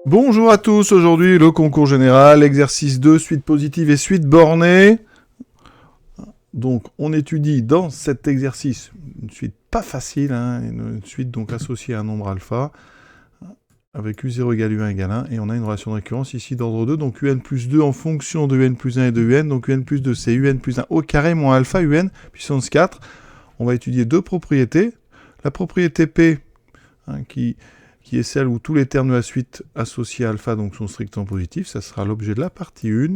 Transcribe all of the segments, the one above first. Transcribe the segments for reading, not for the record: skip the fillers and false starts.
Bonjour à tous, aujourd'hui le concours général, exercice 2, suite positive et suite bornée. Donc on étudie dans cet exercice une suite pas facile, une suite donc associée à un nombre alpha, avec U0 égale U1 égale 1, et on a une relation de récurrence ici d'ordre 2, donc UN plus 2 en fonction de UN plus 1 et de UN, donc UN plus 2 c'est UN plus 1 au carré moins alpha UN puissance 4. On va étudier deux propriétés, la propriété P, qui est celle où tous les termes de la suite associés à alpha donc, sont strictement positifs, ça sera l'objet de la partie 1,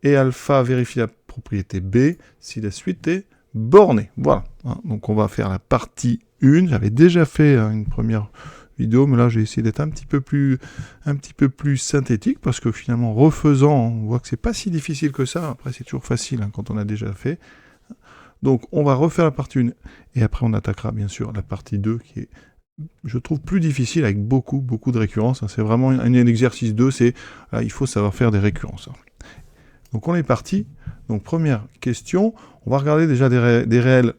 et alpha vérifie la propriété B si la suite est bornée. Voilà, donc on va faire la partie 1, j'avais déjà fait une première vidéo, mais là j'ai essayé d'être un petit peu plus synthétique, parce que finalement, refaisant, on voit que c'est pas si difficile que ça, après c'est toujours facile quand on a déjà fait. Donc on va refaire la partie 1, et après on attaquera bien sûr la partie 2, qui est, je trouve, plus difficile, avec beaucoup de récurrences. C'est vraiment un exercice 2, il faut savoir faire des récurrences. Donc on est parti. Donc première question, on va regarder déjà des réels,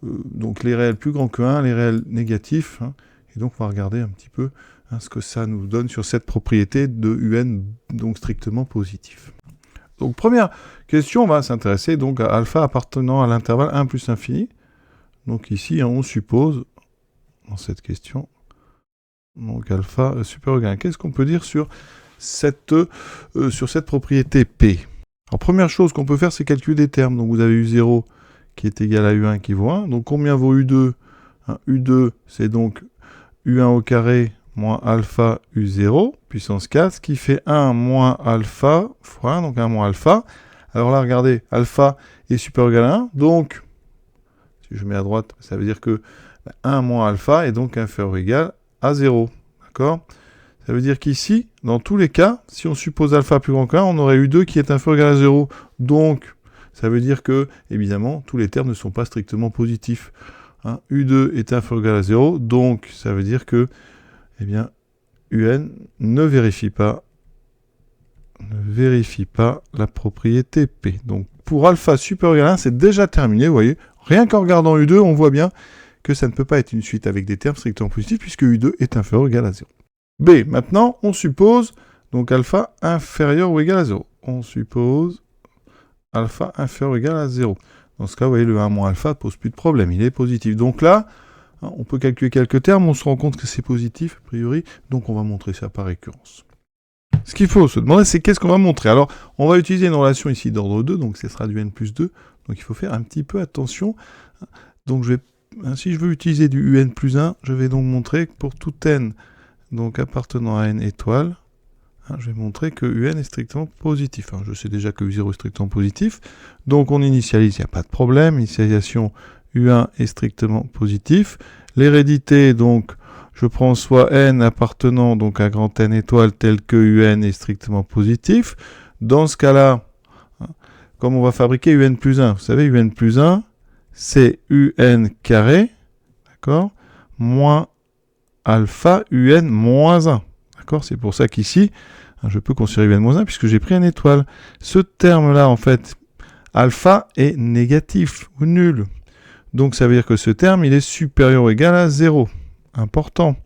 donc les réels plus grands que 1, les réels négatifs, et donc on va regarder un petit peu ce que ça nous donne sur cette propriété de UN, donc strictement positif. Donc première question, on va s'intéresser donc à alpha appartenant à l'intervalle 1 plus infini. Donc ici, on suppose, dans cette question, donc alpha supérieur à 1. Qu'est-ce qu'on peut dire sur cette propriété P? Alors première chose qu'on peut faire, c'est calculer des termes. Donc vous avez U0 qui est égal à U1 qui vaut 1. Donc combien vaut U2? U2, c'est donc U1 au carré moins alpha U0, puissance 4, ce qui fait 1 moins alpha fois 1, donc 1 moins alpha. Alors là, regardez, alpha est supérieur ou égal à 1, donc, si je mets à droite, ça veut dire que 1 moins alpha est donc inférieur ou égal à 0, d'accord? Ça veut dire qu'ici, dans tous les cas, si on suppose alpha plus grand que 1, on aurait U2 qui est inférieur ou égal à 0. Donc, ça veut dire que, évidemment, tous les termes ne sont pas strictement positifs. U2 est inférieur ou égal à 0, donc ça veut dire que, eh bien, UN ne vérifie pas la propriété P. Donc, pour alpha supérieur ou égal à 1, c'est déjà terminé, vous voyez. Rien qu'en regardant U2, on voit bien que ça ne peut pas être une suite avec des termes strictement positifs, puisque U2 est inférieur ou égal à 0. B, maintenant, on suppose donc alpha inférieur ou égal à 0. On suppose alpha inférieur ou égal à 0. Dans ce cas, vous voyez, le 1 moins alpha ne pose plus de problème, il est positif. Donc là, on peut calculer quelques termes, on se rend compte que c'est positif, a priori, donc on va montrer ça par récurrence. Ce qu'il faut se demander, c'est qu'est-ce qu'on va montrer. Alors, on va utiliser une relation ici d'ordre 2, donc ce sera du n plus 2, donc il faut faire un petit peu attention. Donc si je veux utiliser du un plus 1, je vais donc montrer que pour tout n, donc appartenant à n étoiles, je vais montrer que UN est strictement positif. Je sais déjà que U0 est strictement positif. Donc on initialise, il n'y a pas de problème. Initialisation U1 est strictement positif. L'hérédité, donc, je prends soit n appartenant donc à grand N étoile tel que UN est strictement positif. Dans ce cas-là, comme on va fabriquer UN plus 1, vous savez, UN plus 1, c'est UN carré, d'accord, moins alpha UN moins 1. D'accord, c'est pour ça qu'ici, je peux considérer UN-1 puisque j'ai pris une étoile. Ce terme-là, en fait, alpha est négatif ou nul. Donc ça veut dire que ce terme, il est supérieur ou égal à 0. Important.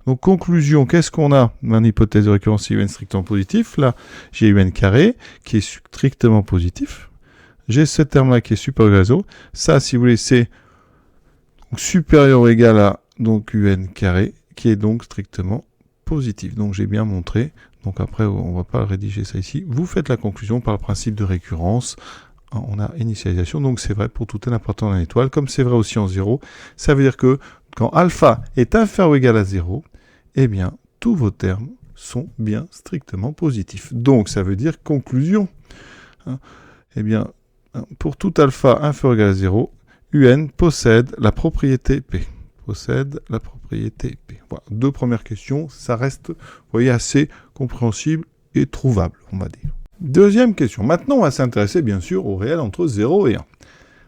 Donc conclusion, qu'est-ce qu'on a dans l'hypothèse de récurrence UN strictement positif? Là, j'ai UN carré qui est strictement positif. J'ai ce terme-là qui est supérieur ou égal à 0. Ça, si vous voulez, c'est supérieur ou égal à donc UN carré qui est donc strictement positif. Donc j'ai bien montré, donc après on ne va pas rédiger ça ici, vous faites la conclusion par le principe de récurrence, on a initialisation, donc c'est vrai pour tout n appartenant à une étoile, comme c'est vrai aussi en 0, ça veut dire que quand alpha est inférieur ou égal à 0, eh bien tous vos termes sont bien strictement positifs. Donc ça veut dire conclusion, eh bien pour tout alpha inférieur ou égal à 0, UN possède la propriété P. Voilà, deux premières questions, ça reste, vous voyez, assez compréhensible et trouvable, on va dire. Deuxième question, maintenant on va s'intéresser bien sûr au réel entre 0 et 1.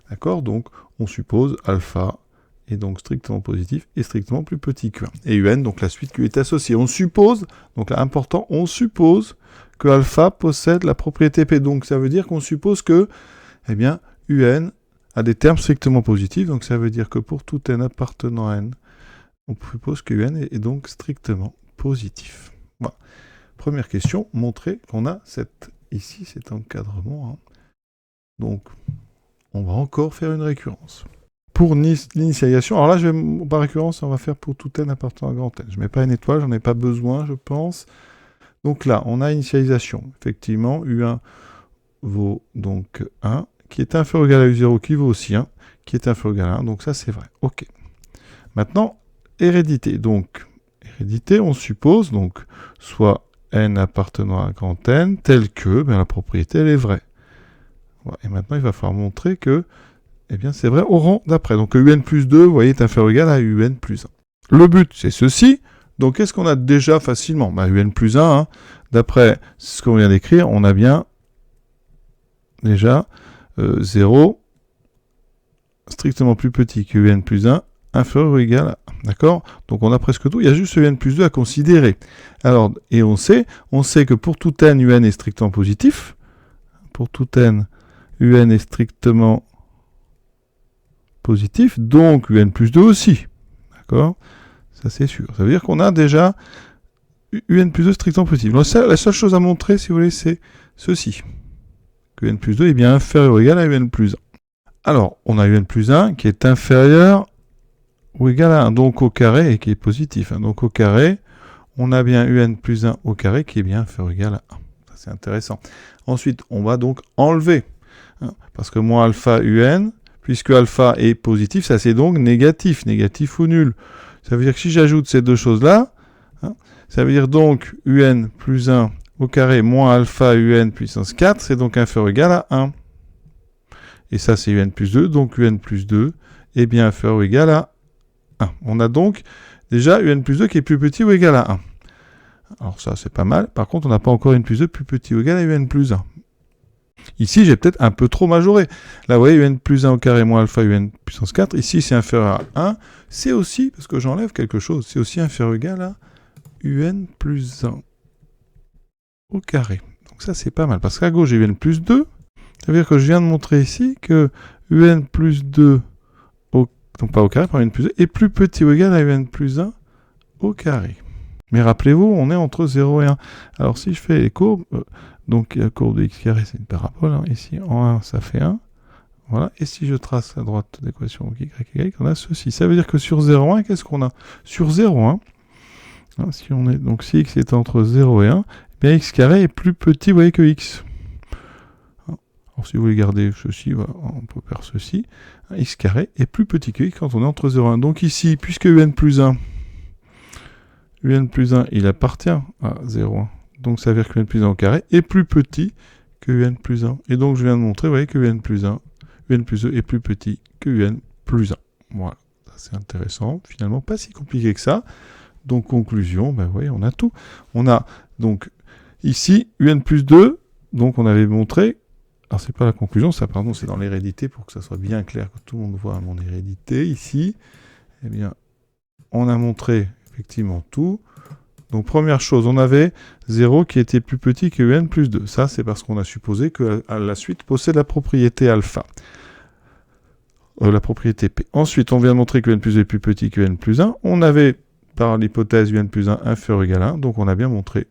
D'accord, donc on suppose alpha est donc strictement positif et strictement plus petit que 1. Et UN, donc la suite qui est associée. On suppose, donc là important, on suppose que alpha possède la propriété P. Donc ça veut dire qu'on suppose que, eh bien, UN a des termes strictement positifs, donc ça veut dire que pour tout n appartenant à n, on suppose que UN est donc strictement positif. Voilà. première question, montrer qu'on a ici cet encadrement. Hein. Donc, on va encore faire une récurrence. Pour l'initialisation, alors là, par récurrence, on va faire pour tout n appartenant à grand n. Je ne mets pas une étoile, j'en ai pas besoin, je pense. Donc là, on a initialisation. Effectivement, U1 vaut donc 1, qui est inférieur ou égal à U0, qui vaut aussi 1, qui est inférieur ou égal à 1. Donc ça, c'est vrai. OK. Maintenant, hérédité. Donc, hérédité, on suppose, donc, soit n appartenant à grand N, tel que la propriété, elle est vraie. Voilà. Et maintenant, il va falloir montrer que eh bien, c'est vrai au rang d'après. Donc, UN plus 2, vous voyez, est inférieur ou égal à UN plus 1. Le but, c'est ceci. Donc, qu'est-ce qu'on a déjà facilement? UN plus 1, hein. D'après ce qu'on vient d'écrire, on a bien déjà 0 strictement plus petit que UN plus 1, inférieur ou égal à 1. D'accord? Donc, on a presque tout. Il y a juste UN plus 2 à considérer. Alors, et on sait que pour tout n, UN est strictement positif. Pour tout n, UN est strictement positif, donc UN plus 2 aussi. D'accord? Ça, c'est sûr. Ça veut dire qu'on a déjà UN plus 2 strictement positif. Donc, la seule chose à montrer, si vous voulez, c'est ceci. Que UN plus 2 est bien inférieur ou égal à UN plus 1. Alors, on a UN plus 1 qui est inférieur ou égal à 1, donc au carré, et qui est positif. Hein. Donc, au carré, on a bien UN plus 1 au carré qui est bien inférieur ou égal à 1. Ça, c'est intéressant. Ensuite, on va donc enlever. Hein, parce que moins alpha UN, puisque alpha est positif, ça c'est donc négatif, négatif ou nul. Ça veut dire que si j'ajoute ces deux choses-là, hein, ça veut dire donc UN plus 1 au carré moins alpha UN puissance 4, c'est donc inférieur ou égal à 1. Et ça c'est UN plus 2, donc UN plus 2 est bien inférieur ou égal à 1. On a donc déjà UN plus 2 qui est plus petit ou égal à 1. Alors ça c'est pas mal. Par contre on n'a pas encore UN plus 2 plus petit ou égal à UN plus 1. Ici, j'ai peut-être un peu trop majoré. Là, vous voyez, UN plus 1 au carré moins alpha UN puissance 4. Ici, c'est inférieur à 1. C'est aussi, parce que j'enlève quelque chose, c'est aussi inférieur ou égal à UN plus 1 au carré. Donc ça, c'est pas mal. Parce qu'à gauche, j'ai UN plus 2. Ça veut dire que je viens de montrer ici que UN plus 2, donc pas au carré, par UN plus 2, est plus petit ou égal à UN plus 1 au carré. Mais rappelez-vous, on est entre 0 et 1. Alors, si je fais les courbes... donc, la courbe de x carré, c'est une parabole. Hein. Ici, en 1, ça fait 1. Voilà. Et si je trace à droite l'équation y égale, on a ceci. Ça veut dire que sur 0,1, qu'est-ce qu'on a? Sur 0,1, hein, si on est, donc si x est entre 0 et 1, eh bien x carré est plus petit, vous voyez, que x. Alors, si vous voulez garder ceci, voilà, on peut faire ceci. X carré est plus petit que x quand on est entre 0 et 1. Donc ici, puisque UN plus 1, il appartient à 0,1. Donc ça veut dire que UN plus 1 au carré est plus petit que UN plus 1. Et donc je viens de montrer, vous voyez, que UN plus 1, UN plus 2 est plus petit que UN plus 1. Voilà, c'est intéressant. Finalement, pas si compliqué que ça. Donc conclusion, ben vous voyez, on a tout. On a donc ici UN plus 2, donc on avait montré, alors c'est pas la conclusion, ça pardon, c'est dans l'hérédité pour que ça soit bien clair, que tout le monde voit mon hérédité ici. Eh bien, on a montré effectivement tout. Donc, première chose, on avait 0 qui était plus petit que UN plus 2. Ça, c'est parce qu'on a supposé que la suite possède la propriété alpha. La propriété P. Ensuite, on vient de montrer que UN plus 2 est plus petit que UN plus 1. On avait, par l'hypothèse UN plus 1 inférieur ou égal à 1. Donc, on a bien montré.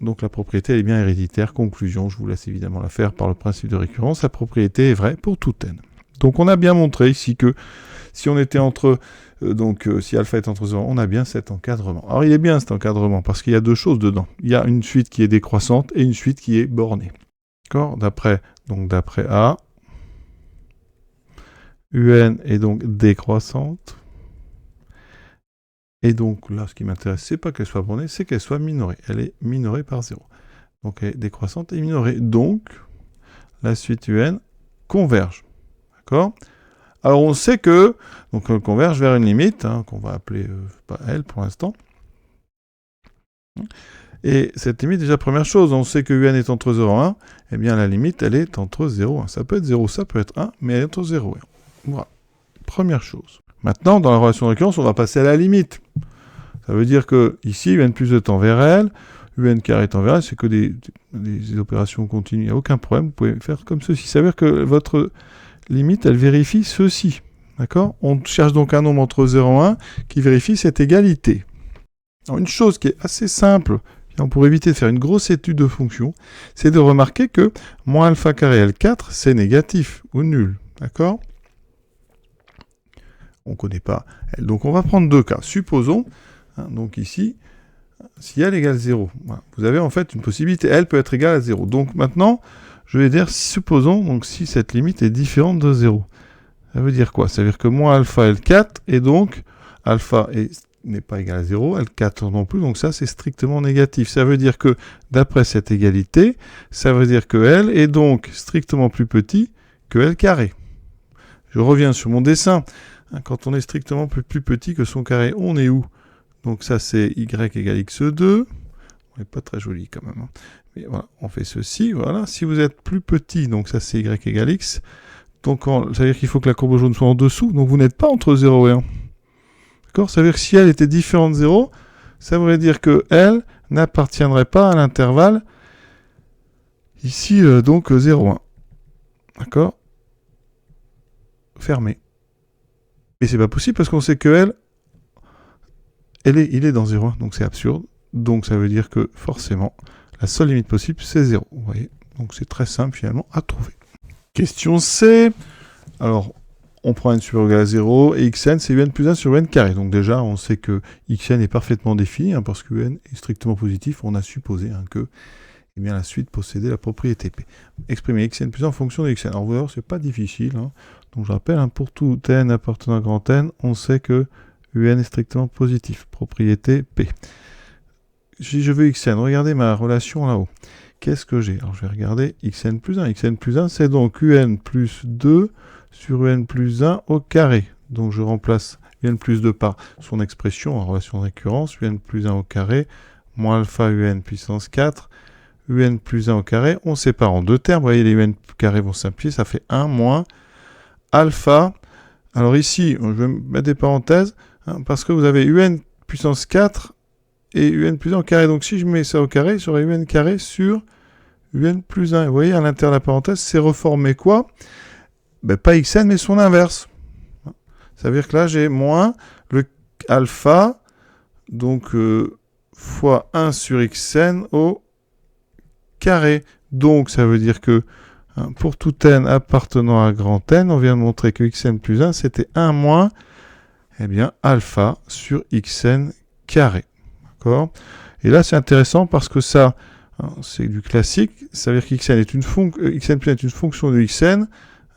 Donc, la propriété elle est bien héréditaire. Conclusion, je vous laisse évidemment la faire par le principe de récurrence. La propriété est vraie pour tout n. Donc, on a bien montré ici que si on était entre... si alpha est entre 0, on a bien cet encadrement. Alors, il est bien cet encadrement, parce qu'il y a deux choses dedans. Il y a une suite qui est décroissante et une suite qui est bornée. D'accord? D'après A, UN est donc décroissante. Et donc, là, ce qui m'intéresse, c'est pas qu'elle soit bornée, c'est qu'elle soit minorée. Elle est minorée par 0. Donc, elle est décroissante et minorée. Donc, la suite UN converge. D'accord? Alors, on sait que, donc, on converge vers une limite, hein, qu'on va appeler, pas L pour l'instant. Et cette limite, déjà, première chose, on sait que UN est entre 0 et 1, eh bien, la limite, elle est entre 0 et 1. Ça peut être 0, ça peut être 1, mais elle est entre 0 et 1. Voilà. Première chose. Maintenant, dans la relation de récurrence, on va passer à la limite. Ça veut dire que, ici, UN plus 2 tend vers L, UN carré tend vers L, c'est que des opérations continues, il n'y a aucun problème, vous pouvez faire comme ceci. Ça veut dire que votre limite, elle vérifie ceci. D'accord? On cherche donc un nombre entre 0 et 1 qui vérifie cette égalité. Alors, une chose qui est assez simple, Bien, pour éviter de faire une grosse étude de fonction, c'est de remarquer que moins alpha carré L4, c'est négatif ou nul. D'accord? On ne connaît pas L. Donc on va prendre deux cas. Supposons, donc ici, si L égale 0, voilà, vous avez en fait une possibilité, L peut être égale à 0. Donc maintenant, je vais dire, supposons, donc si cette limite est différente de 0. Ça veut dire quoi? Ça veut dire que moins alpha L4, et donc alpha n'est pas égal à 0, L4 non plus, donc ça c'est strictement négatif. Ça veut dire que, d'après cette égalité, ça veut dire que L est donc strictement plus petit que L carré. Je reviens sur mon dessin. Quand on est strictement plus petit que son carré, on est où? Donc ça c'est y égale x2. On n'est pas très joli quand même. Mais voilà, on fait ceci, voilà. Si vous êtes plus petit, donc ça c'est y égale x. Donc ça veut dire qu'il faut que la courbe jaune soit en dessous. Donc vous n'êtes pas entre 0 et 1. D'accord? Ça veut dire que si L était différente de 0, ça voudrait dire que L n'appartiendrait pas à l'intervalle ici, donc 0, 1. D'accord? Fermé. Mais c'est pas possible parce qu'on sait que L, il est dans 0,1, donc c'est absurde. Donc ça veut dire que forcément, la seule limite possible, c'est 0. Vous voyez? Donc c'est très simple finalement à trouver. Question C. Alors, on prend n supérieur ou égal à 0, et xn, c'est un plus 1 sur un carré. Donc déjà, on sait que xn est parfaitement défini, parce que un est strictement positif. On a supposé que eh bien, la suite possédait la propriété P. Exprimer xn plus 1 en fonction de xn. Alors vous allez voir, c'est pas difficile. Donc je rappelle, pour tout n appartenant à grand N, on sait que un est strictement positif. Propriété P. Si je veux xn, regardez ma relation là-haut. Qu'est-ce que j'ai? Alors je vais regarder xn plus 1. xn plus 1, c'est donc un plus 2 sur un plus 1 au carré. Donc je remplace un plus 2 par son expression en relation de récurrence, un plus 1 au carré, moins alpha un puissance 4, un plus 1 au carré. On sépare en deux termes. Vous voyez, les un carrés vont simplifier. Ça fait 1 moins alpha. Alors ici, je vais mettre des parenthèses, parce que vous avez un puissance 4 et un plus 1 au carré. Donc si je mets ça au carré, j'aurai un carré sur un plus 1. Et vous voyez, à l'intérieur de la parenthèse, c'est reformé quoi? Pas xn, mais son inverse. Ça veut dire que là, j'ai moins le alpha, donc fois 1 sur xn au carré. Donc, ça veut dire que pour tout n appartenant à grand N, on vient de montrer que xn plus 1, c'était 1 moins alpha sur xn carré. D'accord? Et là, c'est intéressant parce que ça, c'est du classique. Ça veut dire qu'xn est xn plus 1 est une fonction de xn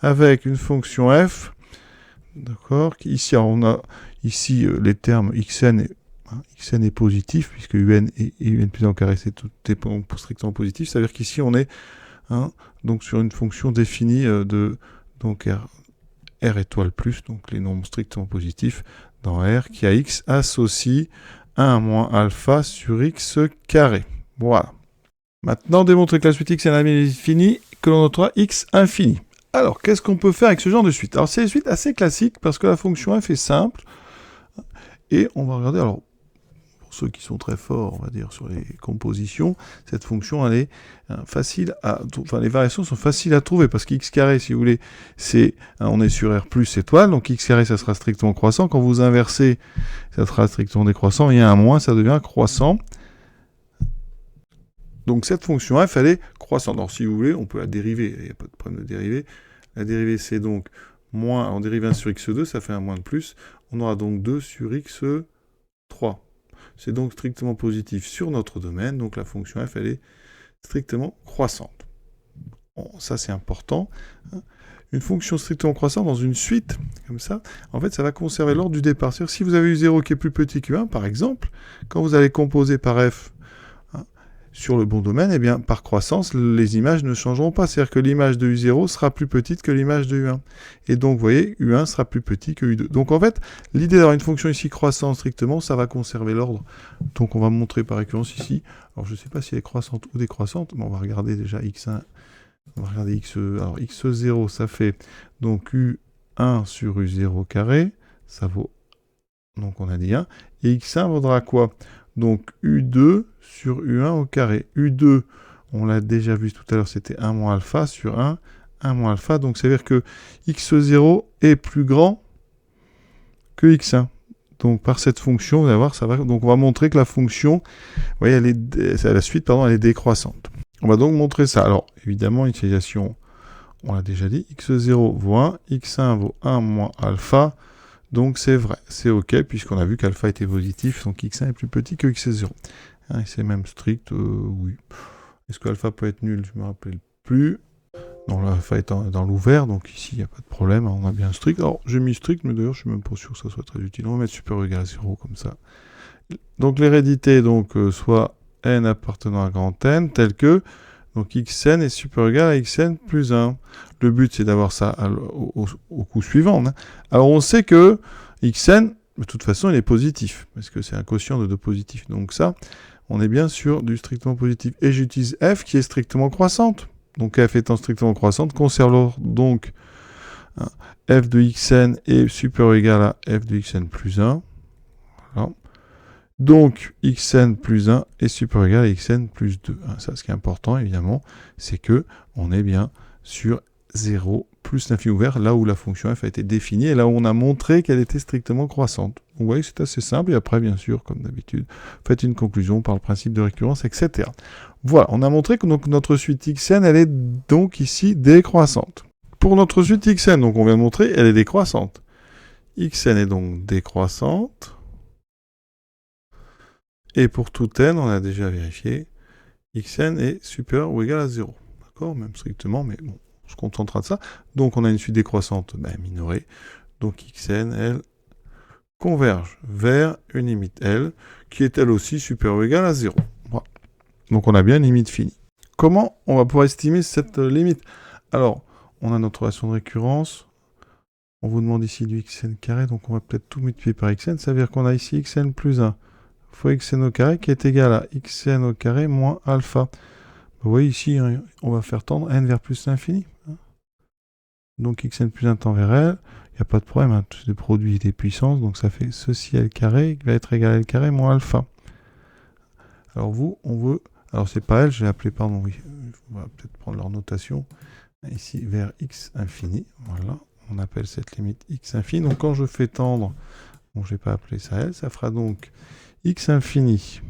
avec une fonction f. D'accord? Ici, on a ici les termes xn est positif, puisque un et un plus 1 au carré, c'est tout est strictement positif. Ça veut dire qu'ici, on est donc sur une fonction définie de donc R étoile plus, donc les nombres strictement positifs dans R, qui a x associe 1 moins alpha sur x carré. Voilà. Maintenant, démontrer que la suite x est infinie, que l'on notera x infini. Alors, qu'est-ce qu'on peut faire avec ce genre de suite? Alors, c'est une suite assez classique, parce que la fonction f est simple. Et on va regarder, alors, pour ceux qui sont très forts, on va dire, sur les compositions, cette fonction, elle est facile à... Enfin, les variations sont faciles à trouver, parce qu'x carré, si vous voulez, c'est... on est sur R plus étoile, donc x carré, ça sera strictement croissant. Quand vous inversez, ça sera strictement décroissant. Il y a un moins, ça devient croissant. Donc cette fonction f, elle est croissante. Alors si vous voulez, on peut la dériver. Il n'y a pas de problème de dériver. La dérivée, c'est donc moins, on dérive 1 sur x2, ça fait un moins de plus. On aura donc 2 sur x3. C'est donc strictement positif sur notre domaine. Donc la fonction f, elle est strictement croissante. Bon, ça, c'est important. Une fonction strictement croissante dans une suite, comme ça, en fait, ça va conserver l'ordre du départ. C'est-à-dire si vous avez eu 0 qui est plus petit que 1, par exemple, quand vous allez composer par f sur le bon domaine, eh bien, par croissance, les images ne changeront pas. C'est-à-dire que l'image de U0 sera plus petite que l'image de U1. Et donc, vous voyez, U1 sera plus petit que U2. Donc, en fait, l'idée d'avoir une fonction ici croissante strictement, ça va conserver l'ordre. Donc, on va montrer par récurrence ici. Alors, je ne sais pas si elle est croissante ou décroissante, mais on va regarder déjà X1. On va regarder X. Alors, X0, ça fait donc U1 sur U0 carré. Ça vaut... Donc, on a dit 1. Et X1 vaudra quoi? Donc U2 sur U1 au carré. U2, on l'a déjà vu tout à l'heure, c'était 1 moins alpha sur 1 moins alpha. Donc ça veut dire que X0 est plus grand que X1. Donc par cette fonction, vous allez voir, ça va. Donc on va montrer que la fonction, vous voyez, la suite, pardon, elle est décroissante. On va donc montrer ça. Alors évidemment, utilisation, on l'a déjà dit, x0 vaut 1, x1 vaut 1 moins alpha. Donc c'est vrai, c'est OK, puisqu'on a vu qu'alpha était positif, donc x1 est plus petit que x0. Hein, c'est même strict, oui. Est-ce que alpha peut être nul? Je me rappelle plus. Non, l'alpha est dans l'ouvert, donc ici, il n'y a pas de problème, hein, on a bien strict. Alors, j'ai mis strict, mais d'ailleurs, je suis même pas sûr que ça soit très utile. On va mettre supérieur ou égal à 0, comme ça. Donc, l'hérédité, donc, soit n appartenant à grand N, tel que, donc, xn est supérieur ou égal à xn plus 1. Le but, c'est d'avoir ça au coup suivant. Hein. Alors, on sait que xn, de toute façon, il est positif, parce que c'est un quotient de 2 positifs. Donc ça, on est bien sûr du strictement positif. Et j'utilise f qui est strictement croissante. Donc f étant strictement croissante, conserve donc hein, f de xn est supérieur ou égal à f de xn plus 1. Voilà. Donc xn plus 1 est supérieur ou égal à xn plus 2. Hein, ça, ce qui est important, évidemment, c'est que on est bien sur 0 plus l'infini ouvert, là où la fonction f a été définie, et là où on a montré qu'elle était strictement croissante. Vous voyez, c'est assez simple, et après, bien sûr, comme d'habitude, faites une conclusion par le principe de récurrence, etc. Voilà, on a montré que donc, notre suite xn, elle est donc ici décroissante. Pour notre suite xn, donc on vient de montrer, elle est décroissante. Xn est donc décroissante. Et pour tout n, on a déjà vérifié, xn est supérieur ou égal à 0. D'accord? Même strictement, mais bon. On se contentera de ça. Donc, on a une suite décroissante minorée. Donc, xn, elle, converge vers une limite L, qui est elle aussi supérieure ou égale à 0. Voilà. Donc, on a bien une limite finie. Comment on va pouvoir estimer cette limite? Alors, on a notre relation de récurrence. On vous demande ici du xn carré, donc on va peut-être tout multiplier par xn. Ça veut dire qu'on a ici xn plus 1 fois xn au carré, qui est égal à xn au carré moins alpha. Vous voyez ici, hein, on va faire tendre n vers plus l'infini. Donc xn plus 1 tend vers L, il n'y a pas de problème, hein, c'est des produits des puissances, donc ça fait ceci L carré qui va être égal à L carré moins alpha. Alors vous, on veut, alors c'est pas L, j'ai appelé, pardon, oui, on va peut-être prendre leur notation, ici vers x infini, voilà, on appelle cette limite x infini, donc quand je fais tendre, bon je n'ai pas appelé ça L, ça fera donc x infini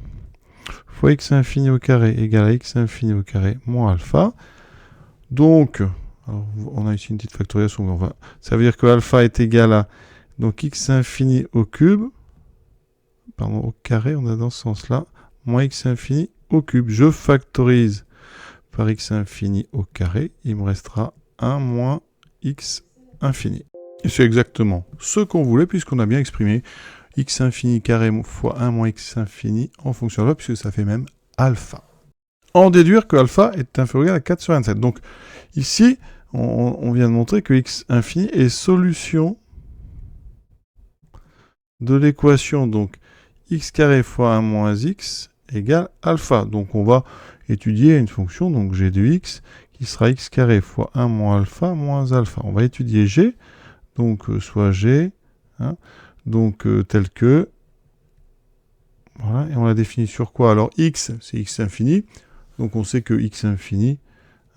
fois x infini au carré égale à x infini au carré moins alpha, donc... Alors, on a ici une petite factorisation. Ça veut dire que alpha est égal à donc x infini au cube, pardon, au carré, on a dans ce sens-là, moins x infini au cube. Je factorise par x infini au carré, il me restera 1 moins x infini. Et c'est exactement ce qu'on voulait, puisqu'on a bien exprimé x infini carré fois 1 moins x infini en fonction de alpha, puisque ça fait même alpha. En déduire que alpha est inférieur ou égal à 4 sur 27. Donc ici, on vient de montrer que x infini est solution de l'équation donc x carré fois 1 moins x égale alpha. Donc on va étudier une fonction, donc g de x, qui sera x carré fois 1 moins alpha moins alpha. On va étudier g, donc soit g, hein, donc tel que, voilà, et on l'a défini sur quoi? Alors x, c'est x infini, donc on sait que x infini,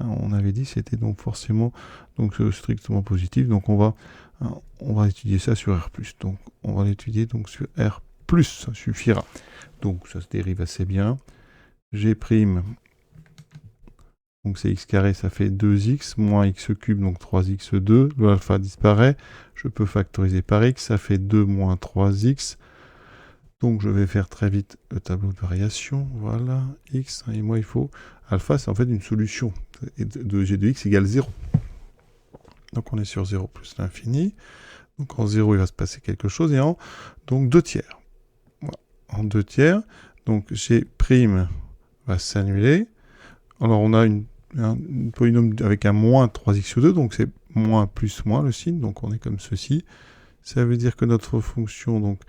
on avait dit c'était donc forcément donc strictement positif, donc on va étudier ça sur R+. Donc on va l'étudier donc sur R+, ça suffira. Donc ça se dérive assez bien. G', donc c'est x carré, ça fait 2x, moins x cube, donc 3x2, le alpha disparaît, je peux factoriser par x, ça fait 2 moins 3x, donc je vais faire très vite le tableau de variation, voilà, x, et moi il faut, alpha c'est en fait une solution, de g de x égale 0. Donc on est sur 0 plus l'infini, donc en 0 il va se passer quelque chose, et en donc 2 tiers. Voilà. En 2 tiers, donc g' va s'annuler, alors on a un polynôme avec un moins 3x2, donc c'est moins plus moins le signe, donc on est comme ceci. Ça veut dire que notre fonction, donc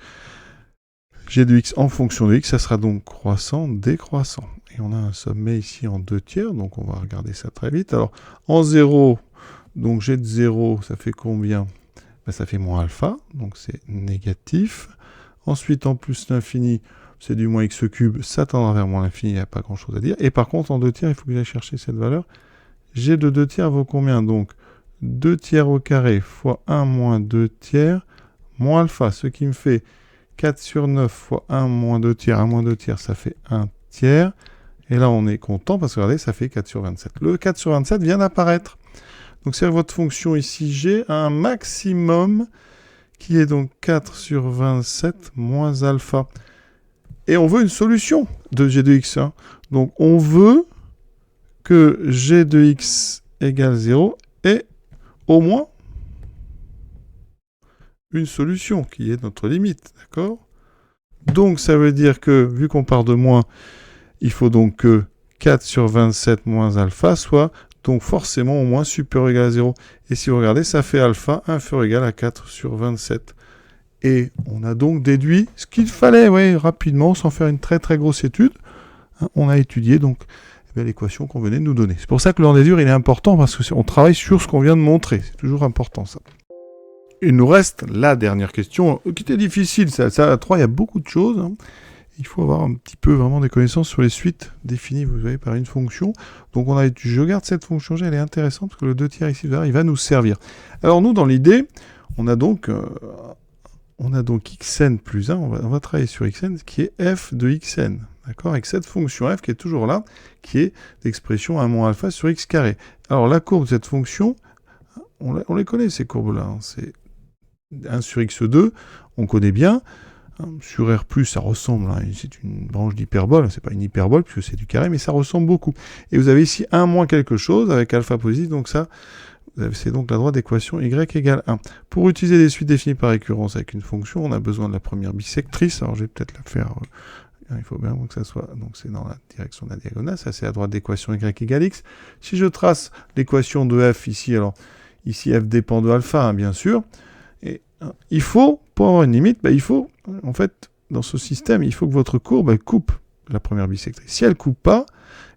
g de x en fonction de x, ça sera donc croissant, décroissant. Et on a un sommet ici en 2 tiers, donc on va regarder ça très vite. Alors en 0, donc g de 0, ça fait combien? Ben, ça fait moins alpha, donc c'est négatif. Ensuite en plus l'infini, c'est du moins x cube, ça tendra vers moins l'infini, il n'y a pas grand chose à dire. Et par contre, en 2 tiers, il faut que j'aille chercher cette valeur. G de 2 tiers vaut combien? Donc 2 tiers au carré fois 1 moins 2 tiers moins alpha, ce qui me fait 4 sur 9 fois 1 moins 2 tiers, 1 moins 2 tiers, ça fait 1 tiers. Et là, on est content parce que regardez, ça fait 4 sur 27. Le 4 sur 27 vient d'apparaître. Donc, c'est votre fonction ici G a un maximum qui est donc 4 sur 27 moins alpha. Et on veut une solution de G de x. Hein. Donc, on veut que G de x égale 0 ait au moins une solution qui est notre limite. D'accord ? Donc, ça veut dire que, vu qu'on part de moins, il faut donc que 4 sur 27 moins alpha soit donc forcément au moins supérieur ou égal à 0. Et si vous regardez, ça fait alpha inférieur ou égal à 4 sur 27. Et on a donc déduit ce qu'il fallait, oui, rapidement, sans faire une très très grosse étude. Hein, on a étudié donc l'équation qu'on venait de nous donner. C'est pour ça que l'ordre déduire, il est important, parce qu'on travaille sur ce qu'on vient de montrer. C'est toujours important, ça. Il nous reste la dernière question, qui était difficile. Ça à 3, il y a beaucoup de choses. Hein. Il faut avoir un petit peu vraiment des connaissances sur les suites définies, vous voyez, par une fonction. Donc je garde cette fonction G, elle est intéressante, parce que le 2 tiers ici, il va nous servir. Alors nous, dans l'idée, on a donc xn plus 1, on va travailler sur xn, qui est f de xn. D'accord, avec cette fonction f qui est toujours là, qui est l'expression 1 moins alpha sur x carré. Alors la courbe de cette fonction, on les connaît ces courbes-là. Hein. C'est 1 sur x2, on connaît bien. Sur R+, ça ressemble, hein, c'est une branche d'hyperbole, c'est pas une hyperbole puisque c'est du carré, mais ça ressemble beaucoup. Et vous avez ici 1 moins quelque chose avec alpha positif, donc ça, c'est donc la droite d'équation y égale 1. Pour utiliser des suites définies par récurrence avec une fonction, on a besoin de la première bisectrice, alors je vais peut-être la faire, il faut bien que ça soit, donc c'est dans la direction de la diagonale, ça c'est la droite d'équation y égale x. Si je trace l'équation de f ici, alors ici f dépend de alpha, hein, bien sûr, et il faut, pour avoir une limite, il faut, en fait, dans ce système, il faut que votre courbe, elle coupe la première bisectrice. Si elle ne coupe pas,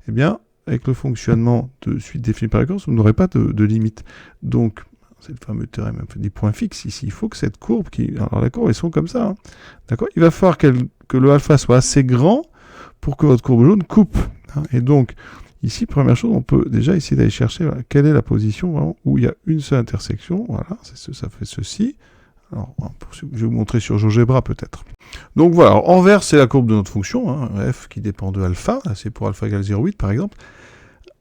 eh bien, avec le fonctionnement de suite définie par récurrence, vous n'aurez pas de limite. Donc, c'est le fameux théorème des points fixes ici. Il faut que cette courbe, alors la courbe, elles sont comme ça, hein, d'accord ? Il va falloir que le alpha soit assez grand pour que votre courbe jaune coupe. Hein, et donc, ici, première chose, on peut déjà essayer d'aller chercher quelle est la position vraiment, où il y a une seule intersection. Voilà, ça fait ceci. Alors, je vais vous montrer sur GeoGebra peut-être. Donc voilà, envers, c'est la courbe de notre fonction, hein, f qui dépend de alpha, là c'est pour alpha égale 0,8 par exemple.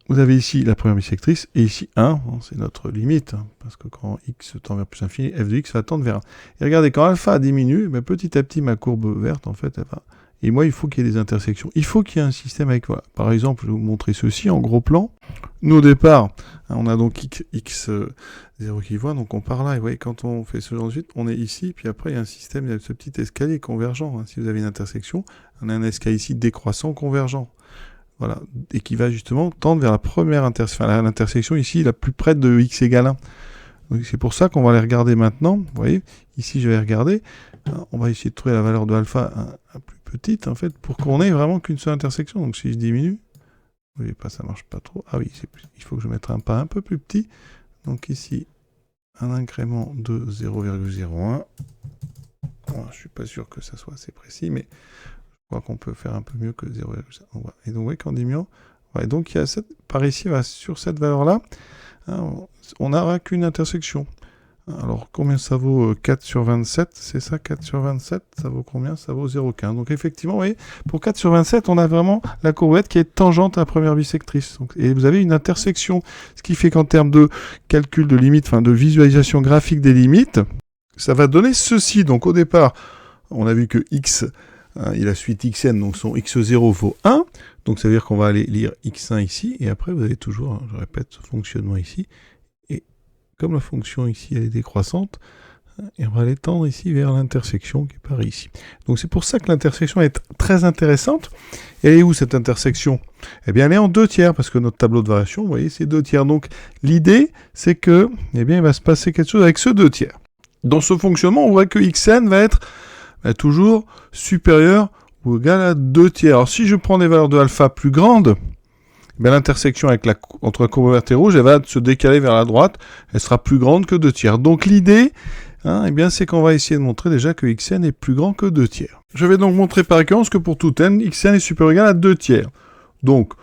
Vous avez ici la première bisectrice, et ici 1, c'est notre limite, hein, parce que quand x tend vers plus infini, f de x va tendre vers 1. Et regardez, quand alpha diminue, petit à petit, ma courbe verte, en fait, elle va... Et moi, il faut qu'il y ait des intersections. Il faut qu'il y ait un système avec... Voilà. Par exemple, je vais vous montrer ceci en gros plan. Nous, au départ, hein, on a donc x0 qui voit, donc on part là. Et vous voyez, quand on fait ce genre de suite, on est ici. Puis après, il y a un système, il y a ce petit escalier convergent. Hein. Si vous avez une intersection, on a un escalier ici décroissant convergent. Voilà. Et qui va justement tendre vers la première l'intersection ici, la plus près de x égale 1. Donc c'est pour ça qu'on va les regarder maintenant. Vous voyez, ici, je vais regarder. On va essayer de trouver la valeur de alpha un plus petite, en fait, pour qu'on ait vraiment qu'une seule intersection. Donc, si je diminue, vous voyez pas, ça marche pas trop. Ah oui, il faut que je mette un pas un peu plus petit. Donc, ici, un incrément de 0,01. Bon, je suis pas sûr que ça soit assez précis, mais je crois qu'on peut faire un peu mieux que 0,01. Et donc, vous voyez qu'en diminuant, ouais, donc, il y a par ici, sur cette valeur-là, hein, on n'aura qu'une intersection. Alors, combien ça vaut 4 sur 27? C'est ça, 4 sur 27, ça vaut combien? Ça vaut 0,15. Donc, effectivement, vous voyez, pour 4 sur 27, on a vraiment la courbette qui est tangente à la première bisectrice. Donc, et vous avez une intersection, ce qui fait qu'en termes de calcul de limites, enfin de visualisation graphique des limites, ça va donner ceci. Donc, au départ, on a vu que x, il a suite xn, donc son x0 vaut 1. Donc, ça veut dire qu'on va aller lire x1 ici. Et après, vous avez toujours, hein, je répète, ce fonctionnement ici. Comme la fonction ici, elle est décroissante, et on va l'étendre ici vers l'intersection qui est par ici. Donc c'est pour ça que l'intersection est très intéressante. Et elle est où cette intersection? Eh bien elle est en 2 tiers, parce que notre tableau de variation, vous voyez, c'est 2 tiers. Donc l'idée, c'est que, eh bien, il va se passer quelque chose avec ce 2 tiers. Dans ce fonctionnement, on voit que xn va être toujours supérieur ou égal à 2 tiers. Alors si je prends des valeurs de alpha plus grandes, l'intersection entre la courbe verte et rouge, elle va se décaler vers la droite, elle sera plus grande que 2 tiers. Donc l'idée, eh bien, c'est qu'on va essayer de montrer déjà que xn est plus grand que 2 tiers. Je vais donc montrer par récurrence que pour tout n, xn est supérieur ou égal à 2 tiers. Donc,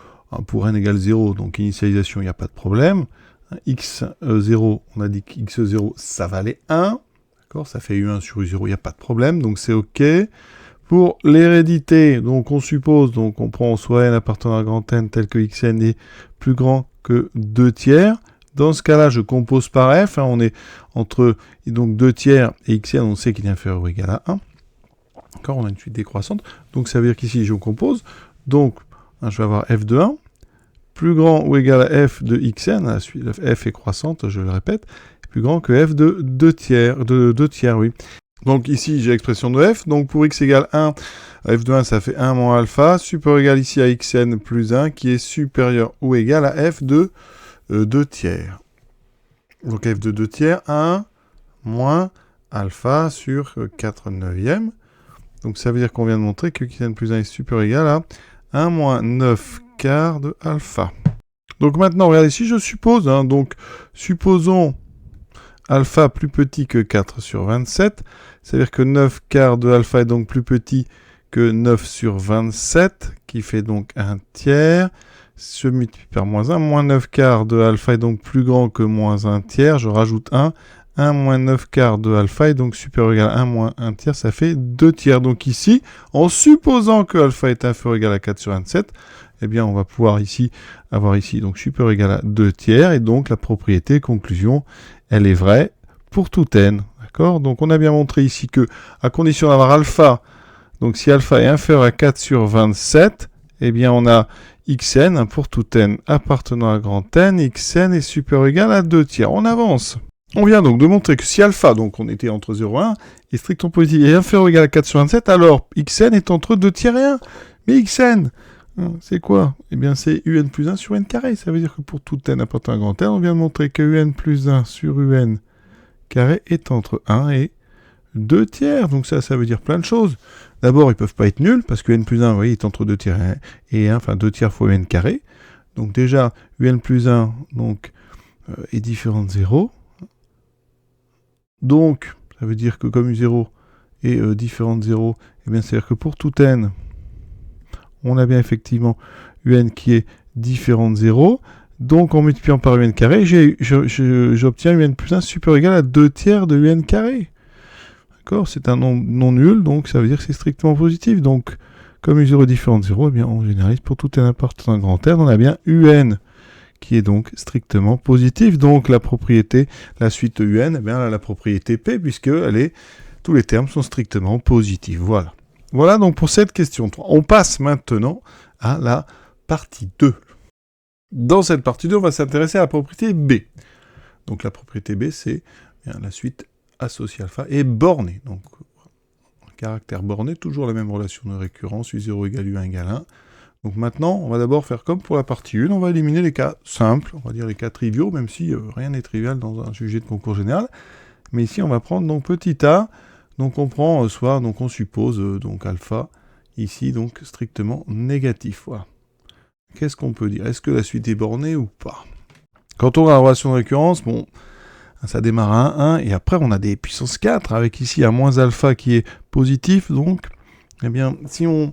pour n égale 0, donc initialisation, il n'y a pas de problème. x0, on a dit que x0, ça valait 1. D'accord, ça fait U1 sur U0, il n'y a pas de problème, donc c'est OK. Pour l'hérédité, donc on suppose, donc on prend soit n appartenant à grand N tel que xn est plus grand que 2 tiers. Dans ce cas-là, je compose par f, hein, on est entre donc 2 tiers et xn, on sait qu'il est inférieur ou égal à 1. D'accord, on a une suite décroissante, donc ça veut dire qu'ici je compose, donc hein, je vais avoir f de 1, plus grand ou égal à f de xn, la f est croissante, je le répète, plus grand que f de 2 tiers, oui. Donc ici, j'ai l'expression de f. Donc pour x égale 1, f de 1, ça fait 1 moins alpha, supérieur égal ici à xn plus 1, qui est supérieur ou égal à f de 2 tiers. Donc f de 2 tiers, 1 moins alpha sur 4 neuvièmes. Donc ça veut dire qu'on vient de montrer que xn plus 1 est supérieur ou égal à 1 moins 9 quarts de alpha. Donc maintenant, regardez, si je suppose, hein, donc supposons alpha plus petit que 4 sur 27, c'est-à-dire que 9 quarts de alpha est donc plus petit que 9 sur 27, qui fait donc 1 tiers, je multiplie par moins 1, moins 9 quarts de alpha est donc plus grand que moins 1 tiers, je rajoute 1, 1 moins 9 quarts de alpha est donc supérieur ou égal à 1 moins 1 tiers, ça fait 2 tiers. Donc ici, en supposant que alpha est inférieur ou égal à 4 sur 27, eh bien on va pouvoir ici avoir ici donc supérieur ou égal à 2 tiers, et donc la propriété, conclusion, elle est vraie pour tout n. D'accord ? Donc on a bien montré ici que, à condition d'avoir alpha, donc si alpha est inférieur à 4 sur 27, eh bien on a xn pour tout n appartenant à grand n, xn est supérieur ou égal à 2 tiers. On avance. On vient donc de montrer que si alpha, donc on était entre 0 et 1, est strictement positif et inférieur ou égal à 4 sur 27, alors xn est entre 2 tiers et 1. Mais xn, c'est quoi? Eh bien c'est un plus 1 sur n carré. Ça veut dire que pour tout n appartenant à grand n, on vient de montrer que un plus 1 sur un carré est entre 1 et 2 tiers. Donc ça veut dire plein de choses. D'abord, ils ne peuvent pas être nuls, parce que n plus 1, vous voyez, est entre 2 tiers et 1, enfin 2 tiers fois n carré. Donc déjà, un plus 1 donc, est différent de 0. Donc, ça veut dire que comme u0 est différent de 0, eh bien, c'est-à-dire que pour tout n, on a bien effectivement un qui est différent de 0. Donc, en multipliant par un carré, j'obtiens un plus 1 supérieur ou égal à 2 tiers de un carré. D'accord ? C'est un nombre non nul, donc ça veut dire que c'est strictement positif. Donc, comme u0 est différent de 0, eh bien, on généralise pour tout n appartenant à grand n, on a bien un qui est donc strictement positif. Donc, la propriété, la suite un, eh bien, elle a la propriété P, puisque tous les termes sont strictement positifs. Voilà. Voilà donc pour cette question 3. On passe maintenant à la partie 2. Dans cette partie 2, on va s'intéresser à la propriété B. Donc la propriété B, c'est la suite associée alpha est bornée. Donc un caractère borné, toujours la même relation de récurrence, u0 égale u1 égale 1. Donc maintenant, on va d'abord faire comme pour la partie 1, on va éliminer les cas simples, on va dire les cas triviaux, même si rien n'est trivial dans un sujet de concours général. Mais ici, on va prendre donc petit a, donc on prend donc on suppose donc alpha, ici donc strictement négatif. Voilà. Qu'est-ce qu'on peut dire? Est-ce que la suite est bornée ou pas? Quand on a la relation de récurrence, bon, ça démarre à 1, 1, et après on a des puissances 4, avec ici un moins alpha qui est positif, donc, eh bien, si on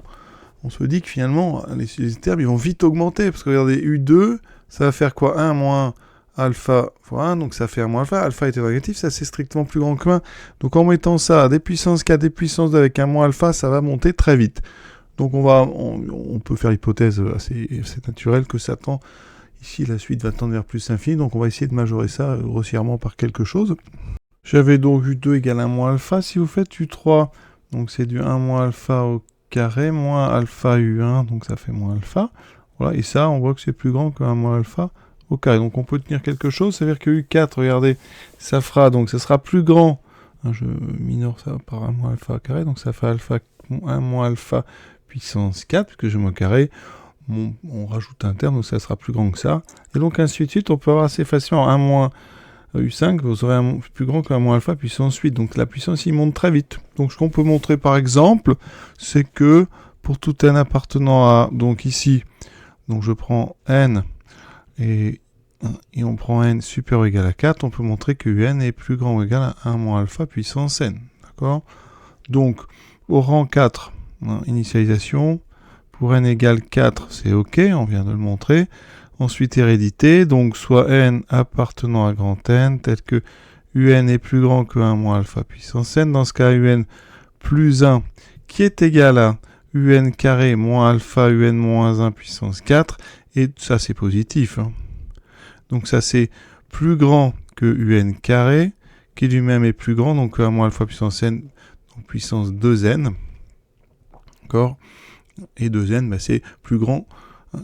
se dit que finalement, les termes, ils vont vite augmenter, parce que regardez, U2, ça va faire quoi? 1 moins alpha fois 1, donc ça fait 1 moins alpha. Alpha était négatif, ça c'est strictement plus grand que 1. Donc en mettant ça à des puissances 4, des puissances 2 avec un moins alpha, ça va monter très vite. Donc on peut faire l'hypothèse assez naturelle que ça tend, ici la suite va tendre vers plus infini, donc on va essayer de majorer ça grossièrement par quelque chose. J'avais donc U2 égale 1 moins alpha, si vous faites U3, donc c'est du 1 moins alpha au carré, moins alpha U1, donc ça fait moins alpha. Voilà, et ça, on voit que c'est plus grand que 1 moins alpha au carré. Donc on peut tenir quelque chose, c'est-à-dire que U4, regardez, ça fera, donc ça sera plus grand, je minore ça par 1 moins alpha au carré, donc ça fait alpha, 1 moins alpha puissance 4, puisque je me carré, on rajoute un terme, donc ça sera plus grand que ça. Et donc ainsi de suite, on peut avoir assez facilement 1 moins U5, vous aurez plus grand qu'un moins alpha puissance 8. Donc la puissance, il monte très vite. Donc ce qu'on peut montrer par exemple, c'est que pour tout n appartenant à, donc ici, donc je prends n, et on prend n supérieur ou égal à 4, on peut montrer que n est plus grand ou égal à 1 moins alpha puissance n. D'accord? Donc au rang 4, initialisation, pour n égale 4, c'est OK, on vient de le montrer. Ensuite, hérédité, donc soit n appartenant à grand n, tel que un est plus grand que 1 moins alpha puissance n. Dans ce cas, un plus 1 qui est égal à un carré moins alpha un moins 1 puissance 4. Et ça, c'est positif. Hein. Donc ça, c'est plus grand que un carré, qui lui-même est plus grand, donc 1 moins alpha puissance n, donc puissance 2n. D'accord. Et 2n, bah, c'est plus grand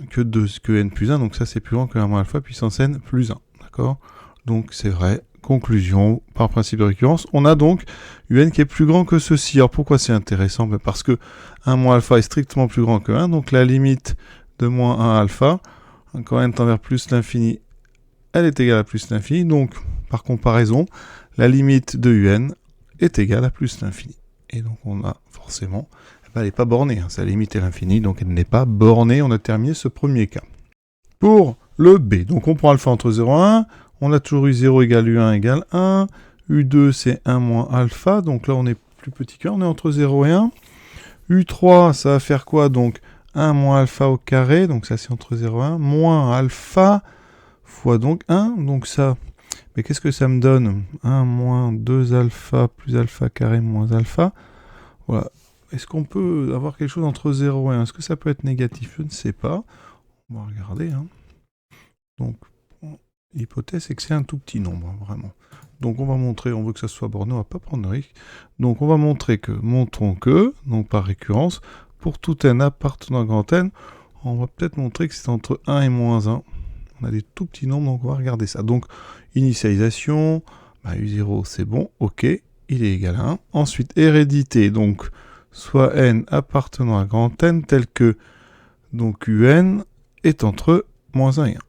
que n plus 1, donc ça, c'est plus grand que 1 moins alpha puissance n plus 1. D'accord. Donc c'est vrai. Conclusion, par principe de récurrence, on a donc un qui est plus grand que ceci. Alors pourquoi c'est intéressant? Ben parce que 1 moins alpha est strictement plus grand que 1, donc la limite de moins 1 alpha, quand n tend vers plus l'infini, elle est égale à plus l'infini, donc par comparaison, la limite de un est égale à plus l'infini. Et donc on a forcément, elle n'est pas bornée, hein, sa limite est l'infini, donc elle n'est pas bornée, on a terminé ce premier cas. Pour le B, donc on prend alpha entre 0 et 1, on a toujours eu 0 égale U1 égale 1. U2, c'est 1 moins alpha. Donc là, on est plus petit que 1. On est entre 0 et 1. U3, ça va faire quoi? Donc 1 moins alpha au carré. Donc ça, c'est entre 0 et 1. Moins alpha fois donc 1. Donc ça, mais qu'est-ce que ça me donne? 1 moins 2 alpha plus alpha carré moins alpha. Voilà. Est-ce qu'on peut avoir quelque chose entre 0 et 1? Est-ce que ça peut être négatif? Je ne sais pas. On va regarder. Hein. Donc, l'hypothèse, c'est que c'est un tout petit nombre, hein, vraiment. Donc, on va montrer, on veut que ça soit borné, on va pas prendre de risque. Donc, on va montrer que, montrons que, donc par récurrence, pour tout n appartenant à grand N, on va peut-être montrer que c'est entre 1 et moins 1. On a des tout petits nombres, donc on va regarder ça. Donc, initialisation, bah, U0, c'est bon, ok, il est égal à 1. Ensuite, hérédité, donc, soit n appartenant à grand N, tel que, donc, un est entre moins 1 et 1.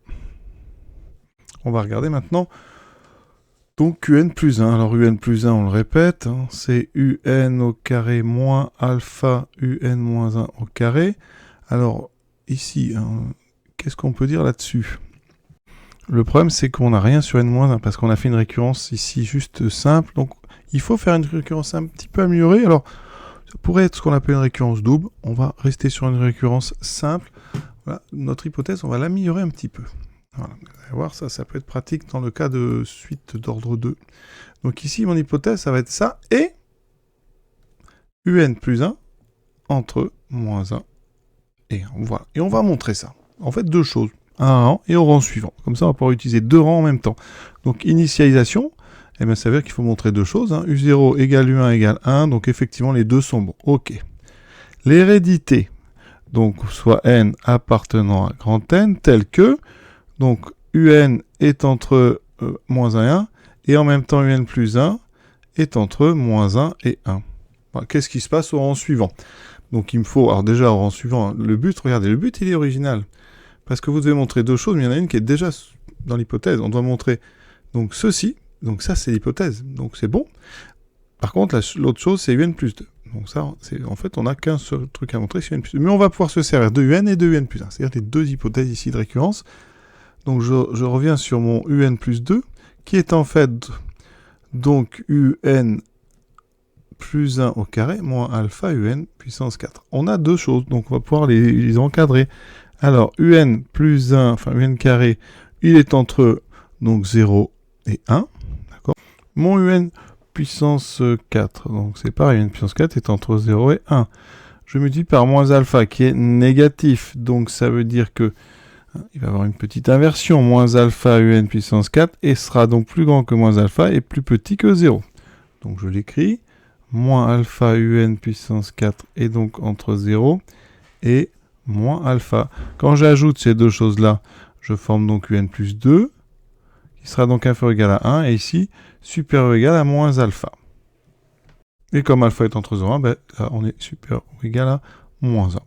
On va regarder maintenant donc un plus 1. Alors un plus 1, on le répète, hein, c'est un au carré moins alpha un moins 1 au carré. Alors ici, hein, qu'est-ce qu'on peut dire là-dessus? Le problème, c'est qu'on n'a rien sur n moins 1 parce qu'on a fait une récurrence ici juste simple. Donc il faut faire une récurrence un petit peu améliorée. Alors ça pourrait être ce qu'on appelle une récurrence double. On va rester sur une récurrence simple. Voilà, notre hypothèse, on va l'améliorer un petit peu. Voilà, vous allez voir, ça peut être pratique dans le cas de suite d'ordre 2. Donc ici, mon hypothèse, ça va être ça, et un plus 1 entre moins 1 et 1. Voilà, et on va montrer ça. En fait, deux choses, un rang et au rang suivant. Comme ça, on va pouvoir utiliser deux rangs en même temps. Donc, initialisation, eh bien, ça veut dire qu'il faut montrer deux choses. Hein. U0 égale U1 égale 1, donc effectivement, les deux sont bons. Ok. L'hérédité, donc soit n appartenant à grand N, tel que... Donc, un est entre moins 1 et 1, et en même temps, un plus 1 est entre moins 1 et 1. Voilà. Qu'est-ce qui se passe au rang suivant? Donc, il me faut, alors déjà, au rang suivant, le but, regardez, le but, il est original. Parce que vous devez montrer deux choses, mais il y en a une qui est déjà dans l'hypothèse. On doit montrer, donc, ceci. Donc, ça, c'est l'hypothèse. Donc, c'est bon. Par contre, l'autre chose, c'est un plus 2. Donc, ça, en fait, on n'a qu'un seul truc à montrer, c'est un plus 2. Mais on va pouvoir se servir de un et de un plus 1. C'est-à-dire les deux hypothèses ici de récurrence. Donc je reviens sur mon un plus 2, qui est en fait donc un plus 1 au carré, moins alpha un puissance 4. On a deux choses, donc on va pouvoir les encadrer. Alors, un plus 1, enfin un carré, il est entre donc 0 et 1. D'accord. Mon un puissance 4, donc c'est pareil, un puissance 4 est entre 0 et 1. Je multiplie par moins alpha, qui est négatif, donc ça veut dire que il va avoir une petite inversion, moins alpha un puissance 4, et sera donc plus grand que moins alpha et plus petit que 0. Donc je l'écris, moins alpha un puissance 4 est donc entre 0 et moins alpha. Quand j'ajoute ces deux choses-là, je forme donc un plus 2, qui sera donc inférieur ou égal à 1, et ici, supérieur ou égal à moins alpha. Et comme alpha est entre 0 et 1, ben, là, on est supérieur ou égal à moins 1.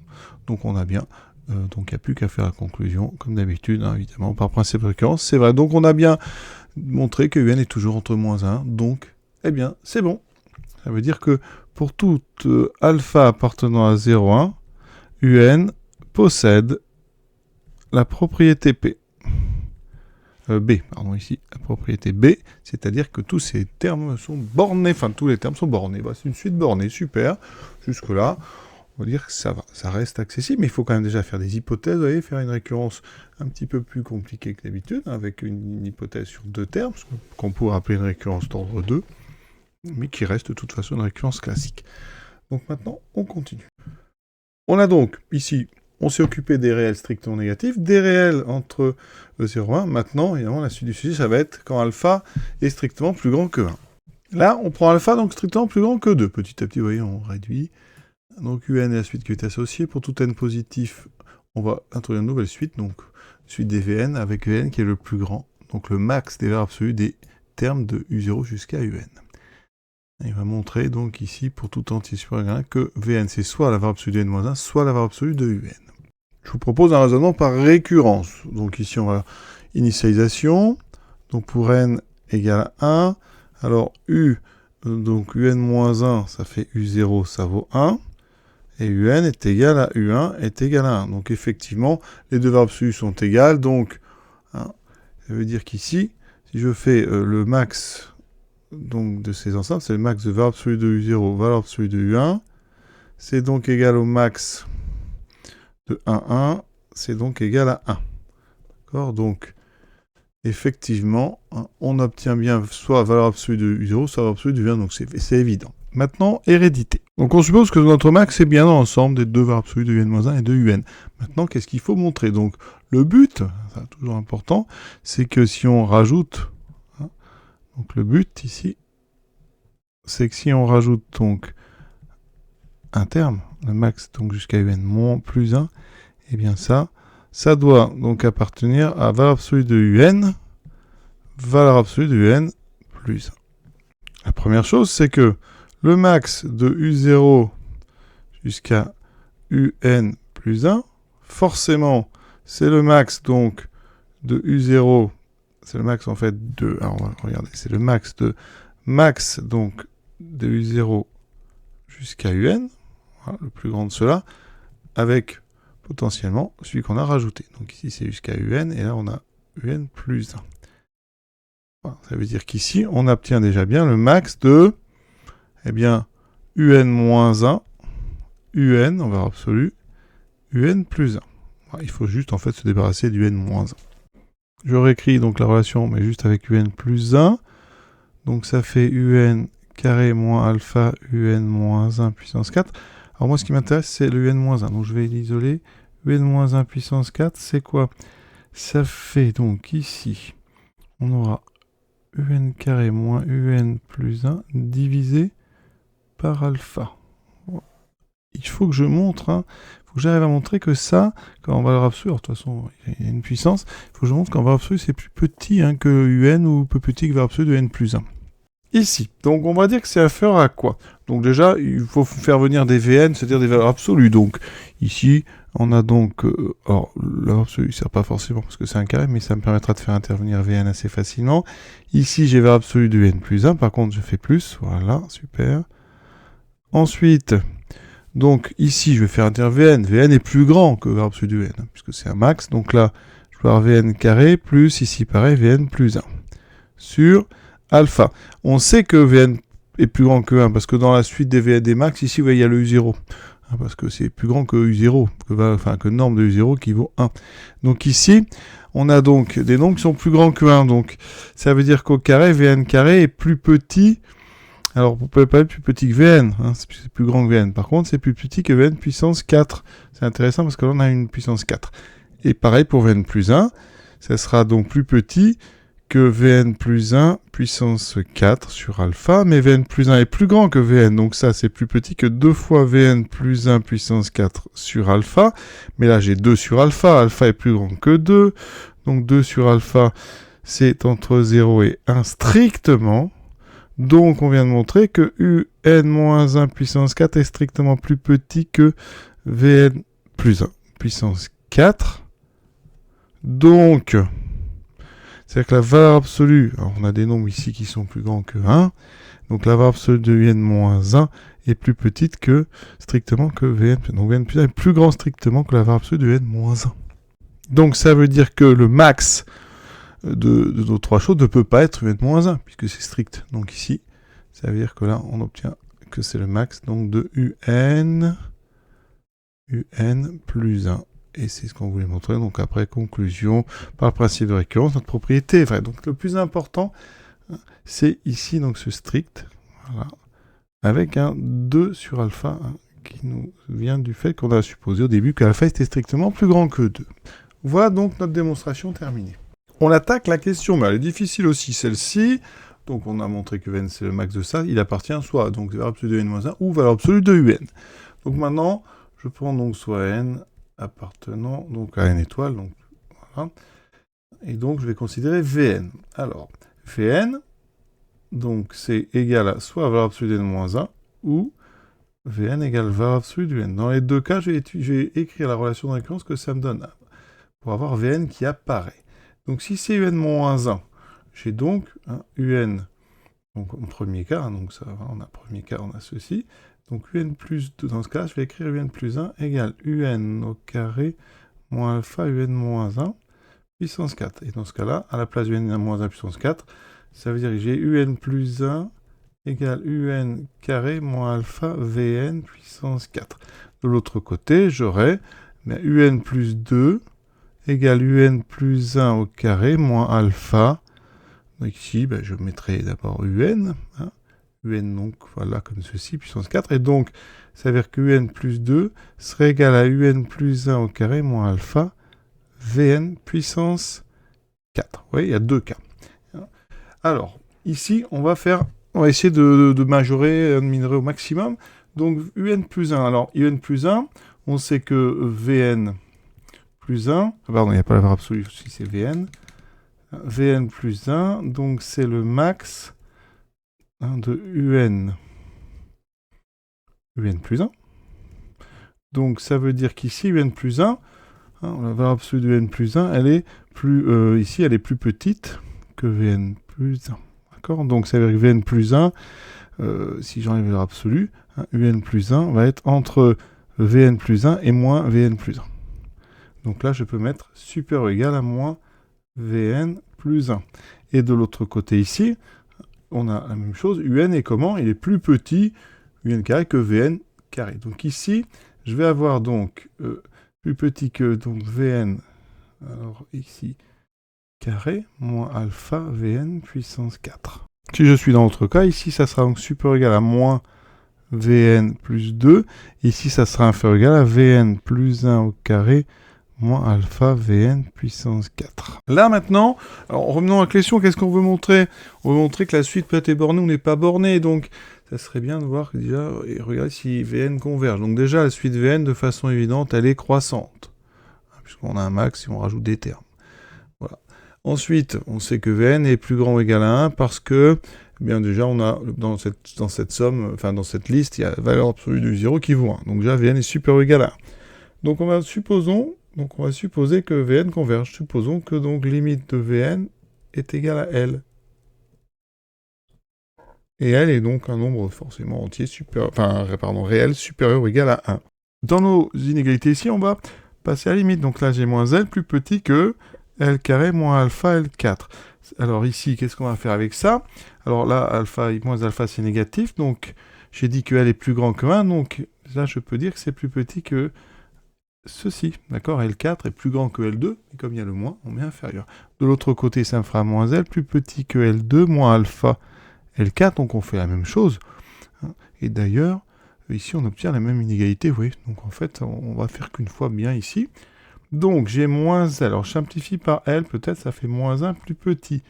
Donc on a bien... donc il n'y a plus qu'à faire la conclusion, comme d'habitude, hein, évidemment, par principe de récurrence. C'est vrai, donc on a bien montré que un est toujours entre moins 1, donc, eh bien, c'est bon. Ça veut dire que pour tout alpha appartenant à 0,1, un possède la propriété P. B, pardon, ici, la propriété B, c'est-à-dire que tous ces termes sont bornés, enfin tous les termes sont bornés. Bah, c'est une suite bornée, super, jusque-là. on va dire que ça va, ça reste accessible, mais il faut quand même déjà faire des hypothèses, vous voyez, faire une récurrence un petit peu plus compliquée que d'habitude, avec une hypothèse sur 2 termes, qu'on pourrait appeler une récurrence d'ordre 2, mais qui reste de toute façon une récurrence classique. Donc maintenant, on continue. On a donc, ici, on s'est occupé des réels strictement négatifs, des réels entre 0 et 1. Maintenant, évidemment, la suite du sujet, ça va être quand alpha est strictement plus grand que 1. Là, on prend alpha, donc strictement plus grand que 2. Petit à petit, vous voyez, on réduit. Donc un est la suite qui est associée. Pour tout n positif, on va introduire une nouvelle suite, donc suite des Vn, avec Vn qui est le plus grand. Donc le max des valeurs absolues des termes de U0 jusqu'à Un. Il va montrer donc ici, pour tout entier supérieur à 1, que Vn c'est soit la valeur absolue de n-1, soit la valeur absolue de Un. Je vous propose un raisonnement par récurrence. Donc ici, on va initialisation. Donc pour n égale à 1, alors U, donc Un-1, ça fait U0, ça vaut 1. Et Un est égal à U1 est égal à 1. Donc effectivement, les deux valeurs absolues sont égales. Donc, hein, ça veut dire qu'ici, si je fais le max donc, de ces ensembles, c'est le max de valeur absolue de U0, valeur absolue de U1. C'est donc égal au max de 1, 1. C'est donc égal à 1. D'accord? Donc, effectivement, hein, on obtient bien soit valeur absolue de U0, soit valeur absolue de U1. Donc c'est évident. Maintenant, hérédité. Donc on suppose que notre max est bien dans l'ensemble des deux valeurs absolues de Un-1 et de Un. Maintenant, qu'est-ce qu'il faut montrer? Donc le but, c'est toujours important, c'est que si on rajoute, hein, donc le but ici, c'est que si on rajoute donc un terme, le max donc jusqu'à Un moins plus 1, et bien ça doit donc appartenir à valeur absolue de Un, valeur absolue de Un plus 1. La première chose, c'est que le max de U0 jusqu'à Un plus 1, forcément, c'est le max donc de U0, c'est le max en fait de, alors on va regarder, c'est le max donc de U0 jusqu'à Un, voilà, le plus grand de cela, avec potentiellement celui qu'on a rajouté. Donc ici c'est jusqu'à Un, et là on a Un plus 1. Voilà, ça veut dire qu'ici, on obtient déjà bien le max de, eh bien, Un moins 1, Un, en valeur absolue, Un plus 1. Voilà, il faut juste, en fait, se débarrasser du N moins 1. Je réécris donc la relation, mais juste avec Un plus 1. Donc, ça fait Un carré moins alpha, Un moins 1 puissance 4. Alors, moi, ce qui m'intéresse, c'est le Un moins 1. Donc, je vais l'isoler. Un moins 1 puissance 4, c'est quoi? Ça fait donc ici, on aura Un carré moins Un plus 1 divisé par alpha. Il faut que je montre, hein, il faut que j'arrive à montrer que ça, quand valeur absolue, alors de toute façon, il y a une puissance, il faut que je montre qu'en valeur absolue, c'est plus petit hein, que Un ou plus petit que valeur absolue de N plus 1. Ici, donc on va dire que c'est inférieur à quoi? Donc déjà, il faut faire venir des Vn, c'est-à-dire des valeurs absolues. Donc ici, on a donc, alors la valeur absolue ne sert pas forcément parce que c'est un carré, mais ça me permettra de faire intervenir Vn assez facilement. Ici, j'ai valeur absolue de N plus 1, par contre je fais plus, voilà, super. Ensuite, donc ici, je vais faire intervenir Vn. Vn est plus grand que valeur absolue de N, puisque c'est un max. Donc là, je vais avoir Vn carré plus, ici pareil, Vn plus 1. Sur alpha. On sait que Vn est plus grand que 1, parce que dans la suite des Vn des max, ici, vous voyez, il y a le U0. Hein, parce que c'est plus grand que U0, que norme de U0 qui vaut 1. Donc ici, on a donc des nombres qui sont plus grands que 1. Donc ça veut dire qu'au carré, Vn carré est plus petit. Alors, vous pouvez pas être plus petit que Vn, hein, c'est plus grand que Vn. Par contre, c'est plus petit que Vn puissance 4. C'est intéressant parce que là, on a une puissance 4. Et pareil pour Vn plus 1, ça sera donc plus petit que Vn plus 1 puissance 4 sur alpha, mais Vn plus 1 est plus grand que Vn, donc ça, c'est plus petit que 2 fois Vn plus 1 puissance 4 sur alpha. Mais là, j'ai 2 sur alpha, alpha est plus grand que 2, donc 2 sur alpha, c'est entre 0 et 1 strictement. Donc, on vient de montrer que Un-1 puissance 4 est strictement plus petit que Vn plus 1 puissance 4. Donc, c'est-à-dire que la valeur absolue, alors on a des nombres ici qui sont plus grands que 1, donc la valeur absolue de N-1 est plus petite que, strictement, que Vn. Donc Vn plus 1 est plus grand strictement que la valeur absolue de N-1. Donc, ça veut dire que le max de nos trois choses ne peut pas être Un-1, puisque c'est strict. Donc ici, ça veut dire que là, on obtient que c'est le max donc de Un UN plus 1. Et c'est ce qu'on voulait montrer. Donc après, conclusion, par le principe de récurrence, notre propriété est vraie. Donc le plus important, c'est ici donc ce strict, voilà, avec un 2 sur alpha, qui nous vient du fait qu'on a supposé au début que alpha était strictement plus grand que 2. Voilà donc notre démonstration terminée. On attaque la question, mais elle est difficile aussi, celle-ci. Donc on a montré que Vn c'est le max de ça, il appartient soit donc valeur absolue de n-1 ou valeur absolue de un. Donc maintenant, je prends donc soit n appartenant donc à n étoile, donc voilà. Et donc je vais considérer Vn. Alors, Vn, donc c'est égal à soit valeur absolue de n-1 ou Vn égale valeur absolue du n. Dans les deux cas, je vais écrire la relation de récurrence que ça me donne pour avoir Vn qui apparaît. Donc si c'est un-1, j'ai donc un un, donc en premier cas, donc ça va, on a premier cas, on a ceci. Donc un plus 2, dans ce cas, je vais écrire un plus 1 égale un au carré moins alpha un moins 1 puissance 4. Et dans ce cas-là, à la place du n moins 1 puissance 4, ça veut dire que j'ai un plus 1 égale un carré moins alpha Vn puissance 4. De l'autre côté, j'aurai un plus 2 égale un plus 1 au carré moins alpha. Donc ici, je mettrai d'abord un, donc voilà comme ceci, puissance 4. Et donc, ça veut dire que un plus 2 serait égal à un plus 1 au carré moins alpha Vn puissance 4. Vous voyez, il y a deux cas. Alors, ici, on va essayer de majorer, de minorer au maximum. Donc, un plus 1. Alors, un plus 1, on sait que Vn plus 1, pardon, il n'y a pas la valeur absolue, si c'est Vn. Vn plus 1, donc c'est le max de un. Un plus 1. Donc, ça veut dire qu'ici, un plus 1, la valeur absolue de n plus 1, elle est plus, ici, elle est plus petite que Vn plus 1. D'accord ? Donc, ça veut dire que Vn plus 1, si j'enlève la valeur absolue, un plus 1 va être entre Vn plus 1 et moins Vn plus 1. Donc là, je peux mettre supérieur ou égal à moins Vn plus 1. Et de l'autre côté ici, on a la même chose. Un est comment ? Il est plus petit, un carré, que Vn carré. Donc ici, je vais avoir donc plus petit que donc Vn, alors ici, carré, moins alpha Vn puissance 4. Si je suis dans l'autre cas, ici, ça sera donc supérieur ou égal à moins Vn plus 2. Ici, ça sera inférieur ou égal à Vn plus 1 au carré, moins alpha Vn puissance 4. Là maintenant, alors revenons à la question, qu'est-ce qu'on veut montrer ? On veut montrer que la suite peut être bornée ou n'est pas bornée, donc ça serait bien de voir déjà, et regarder si Vn converge. Donc déjà, la suite Vn, de façon évidente, elle est croissante, puisqu'on a un max et on rajoute des termes. Voilà. Ensuite, on sait que Vn est plus grand ou égal à 1, parce que, bien déjà, on a dans cette somme, enfin dans cette liste, il y a la valeur absolue du 0 qui vaut 1. Donc déjà, Vn est supérieur ou égal à 1. Donc on va supposer que Vn converge. Supposons que donc limite de Vn est égale à L. Et L est donc un nombre forcément entier réel supérieur ou égal à 1. Dans nos inégalités ici, on va passer à la limite. Donc là, j'ai moins L plus petit que L carré moins alpha L4. Alors ici, qu'est-ce qu'on va faire avec ça ? Alors là, alpha moins alpha, c'est négatif. Donc j'ai dit que L est plus grand que 1. Donc là, je peux dire que c'est plus petit que ceci, d'accord ? L4 est plus grand que L2, et comme il y a le moins, on met inférieur. De l'autre côté, ça me fera moins L plus petit que L2 moins alpha L4, donc on fait la même chose. Et d'ailleurs, ici, on obtient la même inégalité, vous voyez. Donc en fait, on va faire qu'une fois bien ici. Donc j'ai moins L, alors je simplifie par L, peut-être ça fait moins 1 plus petit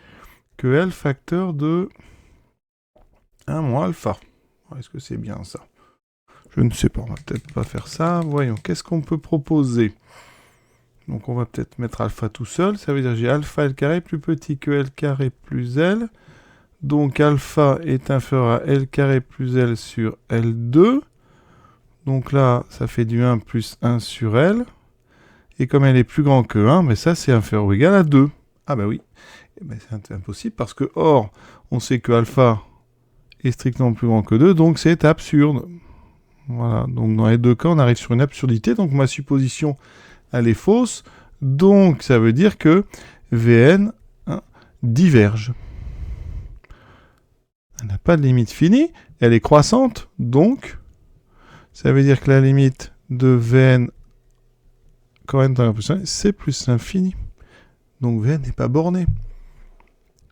que L facteur de 1 moins alpha. Est-ce que c'est bien ça ? Je ne sais pas, on va peut-être pas faire ça. Voyons, qu'est-ce qu'on peut proposer ? Donc on va peut-être mettre alpha tout seul. Ça veut dire que j'ai alpha L carré plus petit que L carré plus L. Donc alpha est inférieur à L carré plus L sur L2. Donc là, ça fait du 1 plus 1 sur L. Et comme elle est plus grand que 1, mais ça c'est inférieur ou égal à 2. Ah bah oui, c'est impossible parce que, or, on sait que alpha est strictement plus grand que 2, donc c'est absurde. Voilà, donc dans les deux cas, on arrive sur une absurdité, donc ma supposition, elle est fausse, donc ça veut dire que Vn diverge. Elle n'a pas de limite finie, elle est croissante, donc ça veut dire que la limite de Vn quand n tend à plus 1, c'est plus l'infini. Donc Vn n'est pas borné.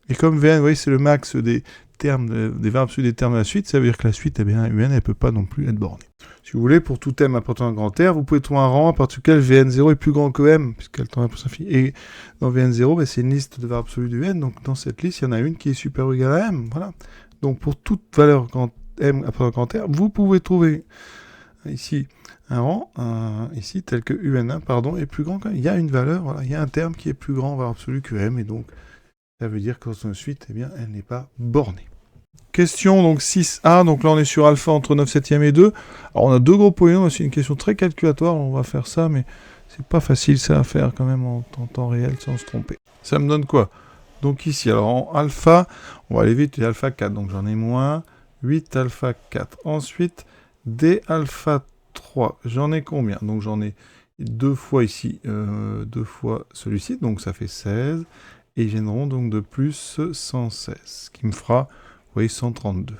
Et comme Vn, vous voyez, c'est le max des termes, des valeurs absolues des termes de la suite, ça veut dire que la suite, eh bien, Un, elle ne peut pas non plus être bornée. Si vous voulez, pour tout m appartenant à un grand R, vous pouvez trouver un rang à partir duquel Vn0 est plus grand que m, puisqu'elle tend à plus infini. Et dans Vn0, ben, c'est une liste de valeurs absolues du n, donc dans cette liste, il y en a une qui est supérieure ou égale à m. Voilà. Donc pour toute valeur grand m appartenant à un grand R, vous pouvez trouver ici un rang, ici, tel que un1, pardon, est plus grand que m. Il y a une valeur, voilà, il y a un terme qui est plus grand en valeur absolue que m, et donc ça veut dire que son suite, eh bien, elle n'est pas bornée. Question donc 6a, donc là on est sur alpha entre 9 septièmes et 2. Alors on a deux gros polynômes, c'est une question très calculatoire, on va faire ça, mais c'est pas facile ça à faire quand même en temps réel sans se tromper. Ça me donne quoi? Donc ici, alors en alpha, on va aller vite, j'ai alpha 4, donc j'en ai moins 8 alpha 4. Ensuite, d alpha 3, j'en ai combien? Donc j'en ai deux fois ici, deux fois celui-ci, donc ça fait 16. Et ils viendront donc de plus 116, ce qui me fera, vous voyez, 132.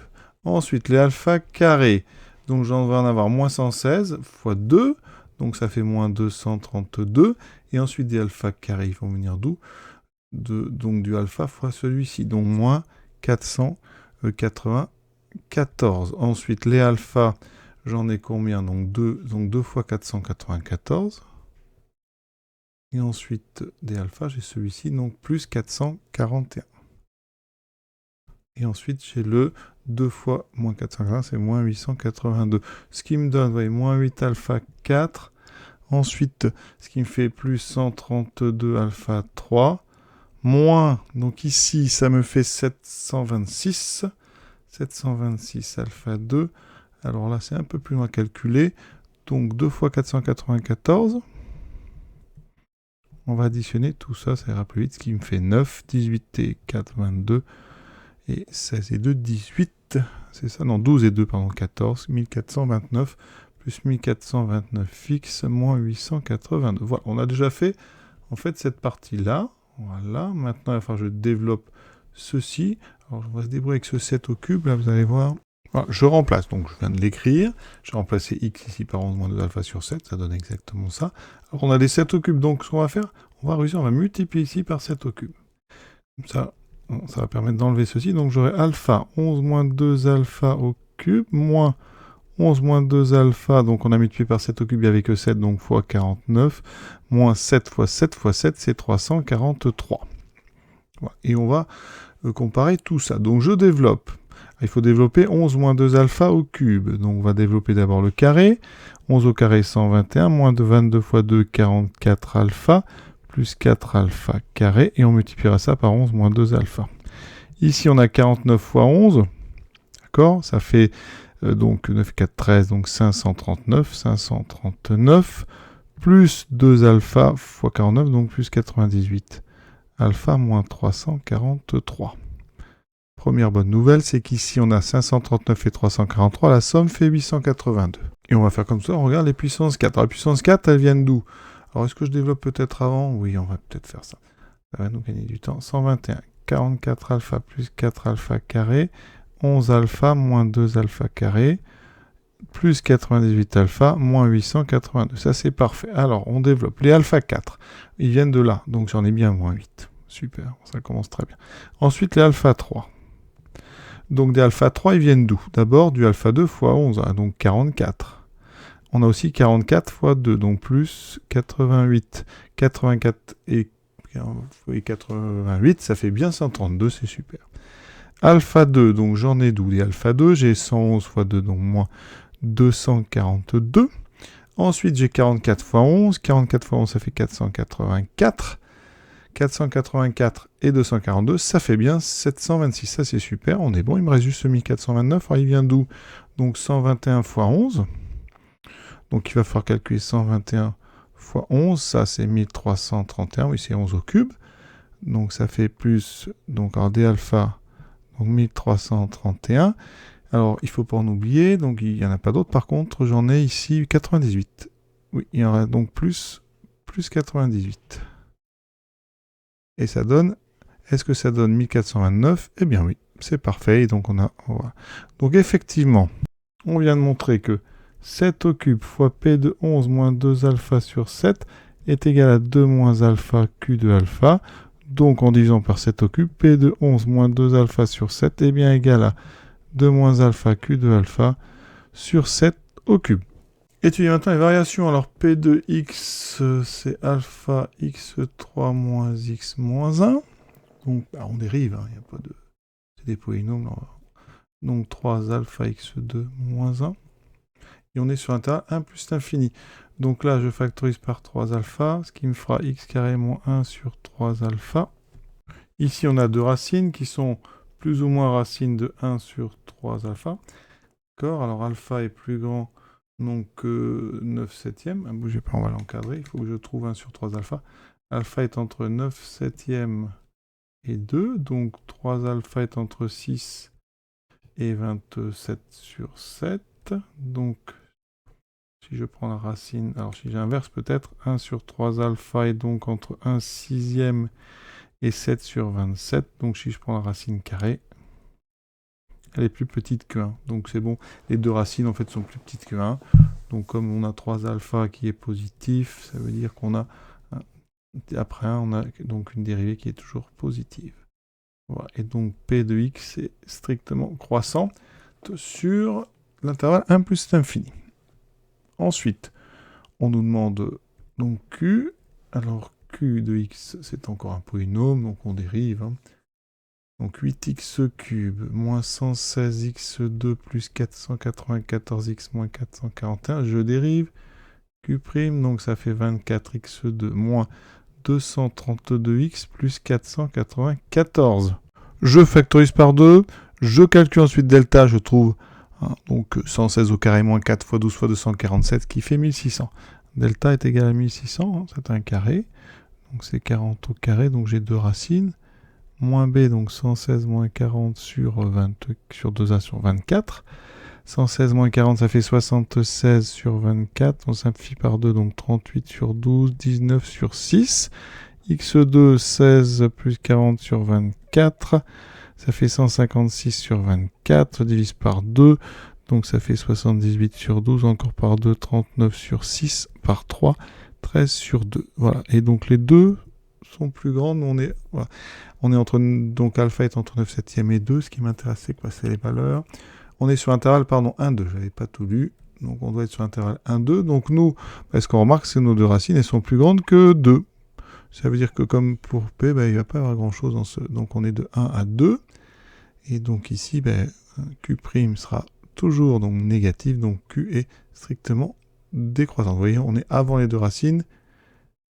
Ensuite, les alpha carrés, donc j'en vais en avoir moins 116 fois 2, donc ça fait moins 232. Et ensuite, des alpha carrés, ils vont venir d'où? Donc du alpha fois celui-ci, donc moins 494. Ensuite, les alpha, j'en ai combien? Donc 2 fois 494. Et ensuite, des alpha, j'ai celui-ci, donc plus 441. Et ensuite, j'ai le 2 fois moins 441, c'est moins 882. Ce qui me donne, vous voyez, moins 8 alpha 4. Ensuite, ce qui me fait plus 132 alpha 3. Moins, donc ici, ça me fait 726. 726 alpha 2. Alors là, c'est un peu plus loin à calculer. Donc 2 fois 494. On va additionner tout ça, ça ira plus vite, ce qui me fait 9, 18 et 4, 22, et 16 et 2, 18, c'est ça, non, 12 et 2, pardon, 14, 1429, plus 1429 fixe, moins 882. Voilà, on a déjà fait, en fait, cette partie-là. Voilà, maintenant, il va falloir que je développe ceci. Alors, on va se débrouiller avec ce 7 au cube, là, vous allez voir. Voilà, je remplace, donc je viens de l'écrire, j'ai remplacé x ici par 11 moins 2 alpha sur 7, ça donne exactement ça. Alors on a des 7 au cube, donc ce qu'on va faire, on va multiplier ici par 7 au cube. Comme ça va permettre d'enlever ceci, donc j'aurai alpha, 11 moins 2 alpha au cube, moins 11 moins 2 alpha, donc on a multiplié par 7 au cube, il n'y avait que 7, donc fois 49, moins 7 fois 7 fois 7, c'est 343. Voilà. Et on va comparer tout ça. Donc je développe. Il faut développer 11 moins 2 alpha au cube. Donc on va développer d'abord le carré. 11 au carré, 121, moins de 22 fois 2, 44 alpha, plus 4 alpha carré, et on multipliera ça par 11 moins 2 alpha. Ici, on a 49 fois 11, d'accord? Ça fait donc 9, 4, 13, donc 539, plus 2 alpha fois 49, donc plus 98. Alpha moins 343. Première bonne nouvelle, c'est qu'ici on a 539 et 343, la somme fait 882. Et on va faire comme ça, on regarde les puissances 4. Alors les puissances 4, elles viennent d'où? Alors est-ce que je développe peut-être avant? Oui, on va peut-être faire ça. Ça va nous gagner du temps. 121, 44 alpha plus 4 alpha carré, 11 alpha moins 2 alpha carré, plus 98 alpha moins 882. Ça c'est parfait. Alors on développe les alpha 4. Ils viennent de là, donc j'en ai bien moins 8. Super, ça commence très bien. Ensuite les alpha 3. Donc des alpha 3, ils viennent d'où? D'abord du alpha 2 fois 11, hein, donc 44. On a aussi 44 fois 2, donc plus 88. 84 et 88, ça fait bien 132, c'est super. Alpha 2, donc j'en ai d'où? Des alpha 2, j'ai 111 fois 2, donc moins 242. Ensuite, j'ai 44 fois 11. 44 fois 11, ça fait 484. 484 et 242, ça fait bien 726. Ça, c'est super, on est bon. Il me reste juste ce 1429. Alors, il vient d'où? Donc, 121 fois 11. Donc, il va falloir calculer 121 fois 11. Ça, c'est 1331. Oui, c'est 11 au cube. Donc, ça fait plus... Donc, alors, d alpha, donc 1331. Alors, il ne faut pas en oublier. Donc, il n'y en a pas d'autres. Par contre, j'en ai ici 98. Oui, il y en aura donc plus 98. Et ça donne, est-ce que ça donne 1429? Eh bien oui, c'est parfait. Et donc voilà. Donc effectivement, on vient de montrer que 7 au cube fois P de 11 moins 2 alpha sur 7 est égal à 2 moins alpha Q de alpha. Donc en divisant par 7 au cube, P de 11 moins 2 alpha sur 7 est bien égal à 2 moins alpha Q de alpha sur 7 au cube. Étudiez maintenant les variations. Alors P de x, c'est alpha x3 moins x moins 1. Donc on dérive, il n'y a pas de... C'est des polynômes. Là. Donc 3 alpha x2 moins 1. Et on est sur intervalle 1 plus l'infini. Donc là, je factorise par 3 alpha, ce qui me fera x carré moins 1 sur 3 alpha. Ici, on a deux racines qui sont plus ou moins racines de 1 sur 3 alpha. D'accord. Alors alpha est plus grand donc, que 9 septièmes. Ne bougez pas, on va l'encadrer. Il faut que je trouve 1 sur 3 alpha. Alpha est entre 9 septièmes et 2. Donc 3 alpha est entre 6 et 27 sur 7. Donc si je prends la racine, alors si j'inverse peut-être, 1 sur 3 alpha est donc entre 1 sixième et 7 sur 27. Donc si je prends la racine carrée, elle est plus petite que 1. Donc c'est bon, les deux racines en fait sont plus petites que 1. Donc comme on a 3 alpha qui est positif, ça veut dire qu'on a, après 1, on a donc une dérivée qui est toujours positive. Voilà. Et donc P de x est strictement croissant sur l'intervalle 1 plus l'infini. Ensuite, on nous demande donc Q. Alors Q de x, c'est encore un polynôme, donc on dérive. Donc 8x cube moins 116x2 plus 494x moins 441, je dérive. Q', donc ça fait 24x2 moins 232x plus 494. Je factorise par 2, je calcule ensuite delta, je trouve donc 116 au carré moins 4 fois 12 fois 247 qui fait 1600. Delta est égal à 1600, c'est un carré, donc c'est 40 au carré, donc j'ai deux racines. Moins b, donc 116 moins 40 sur 2a sur 24. 116 moins 40, ça fait 76 sur 24. On simplifie par 2, donc 38 sur 12, 19 sur 6. x2, 16 plus 40 sur 24. Ça fait 156 sur 24. Je divise par 2. Donc ça fait 78 sur 12. Encore par 2, 39 sur 6. Par 3, 13 sur 2. Voilà. Et donc les deux sont plus grandes. Voilà. On est entre, donc alpha est entre 9 septièmes et 2. Ce qui m'intéresse, c'est quoi? C'est les valeurs. On est sur intervalle, 1, 2. Je n'avais pas tout lu. Donc on doit être sur intervalle 1, 2. Donc nous, ce qu'on remarque, c'est que nos deux racines, elles sont plus grandes que 2. Ça veut dire que comme pour P, il ne va pas y avoir grand-chose dans ce... Donc on est de 1 à 2. Et donc ici, Q' sera toujours donc négatif. Donc Q est strictement décroissant. Vous voyez, on est avant les deux racines.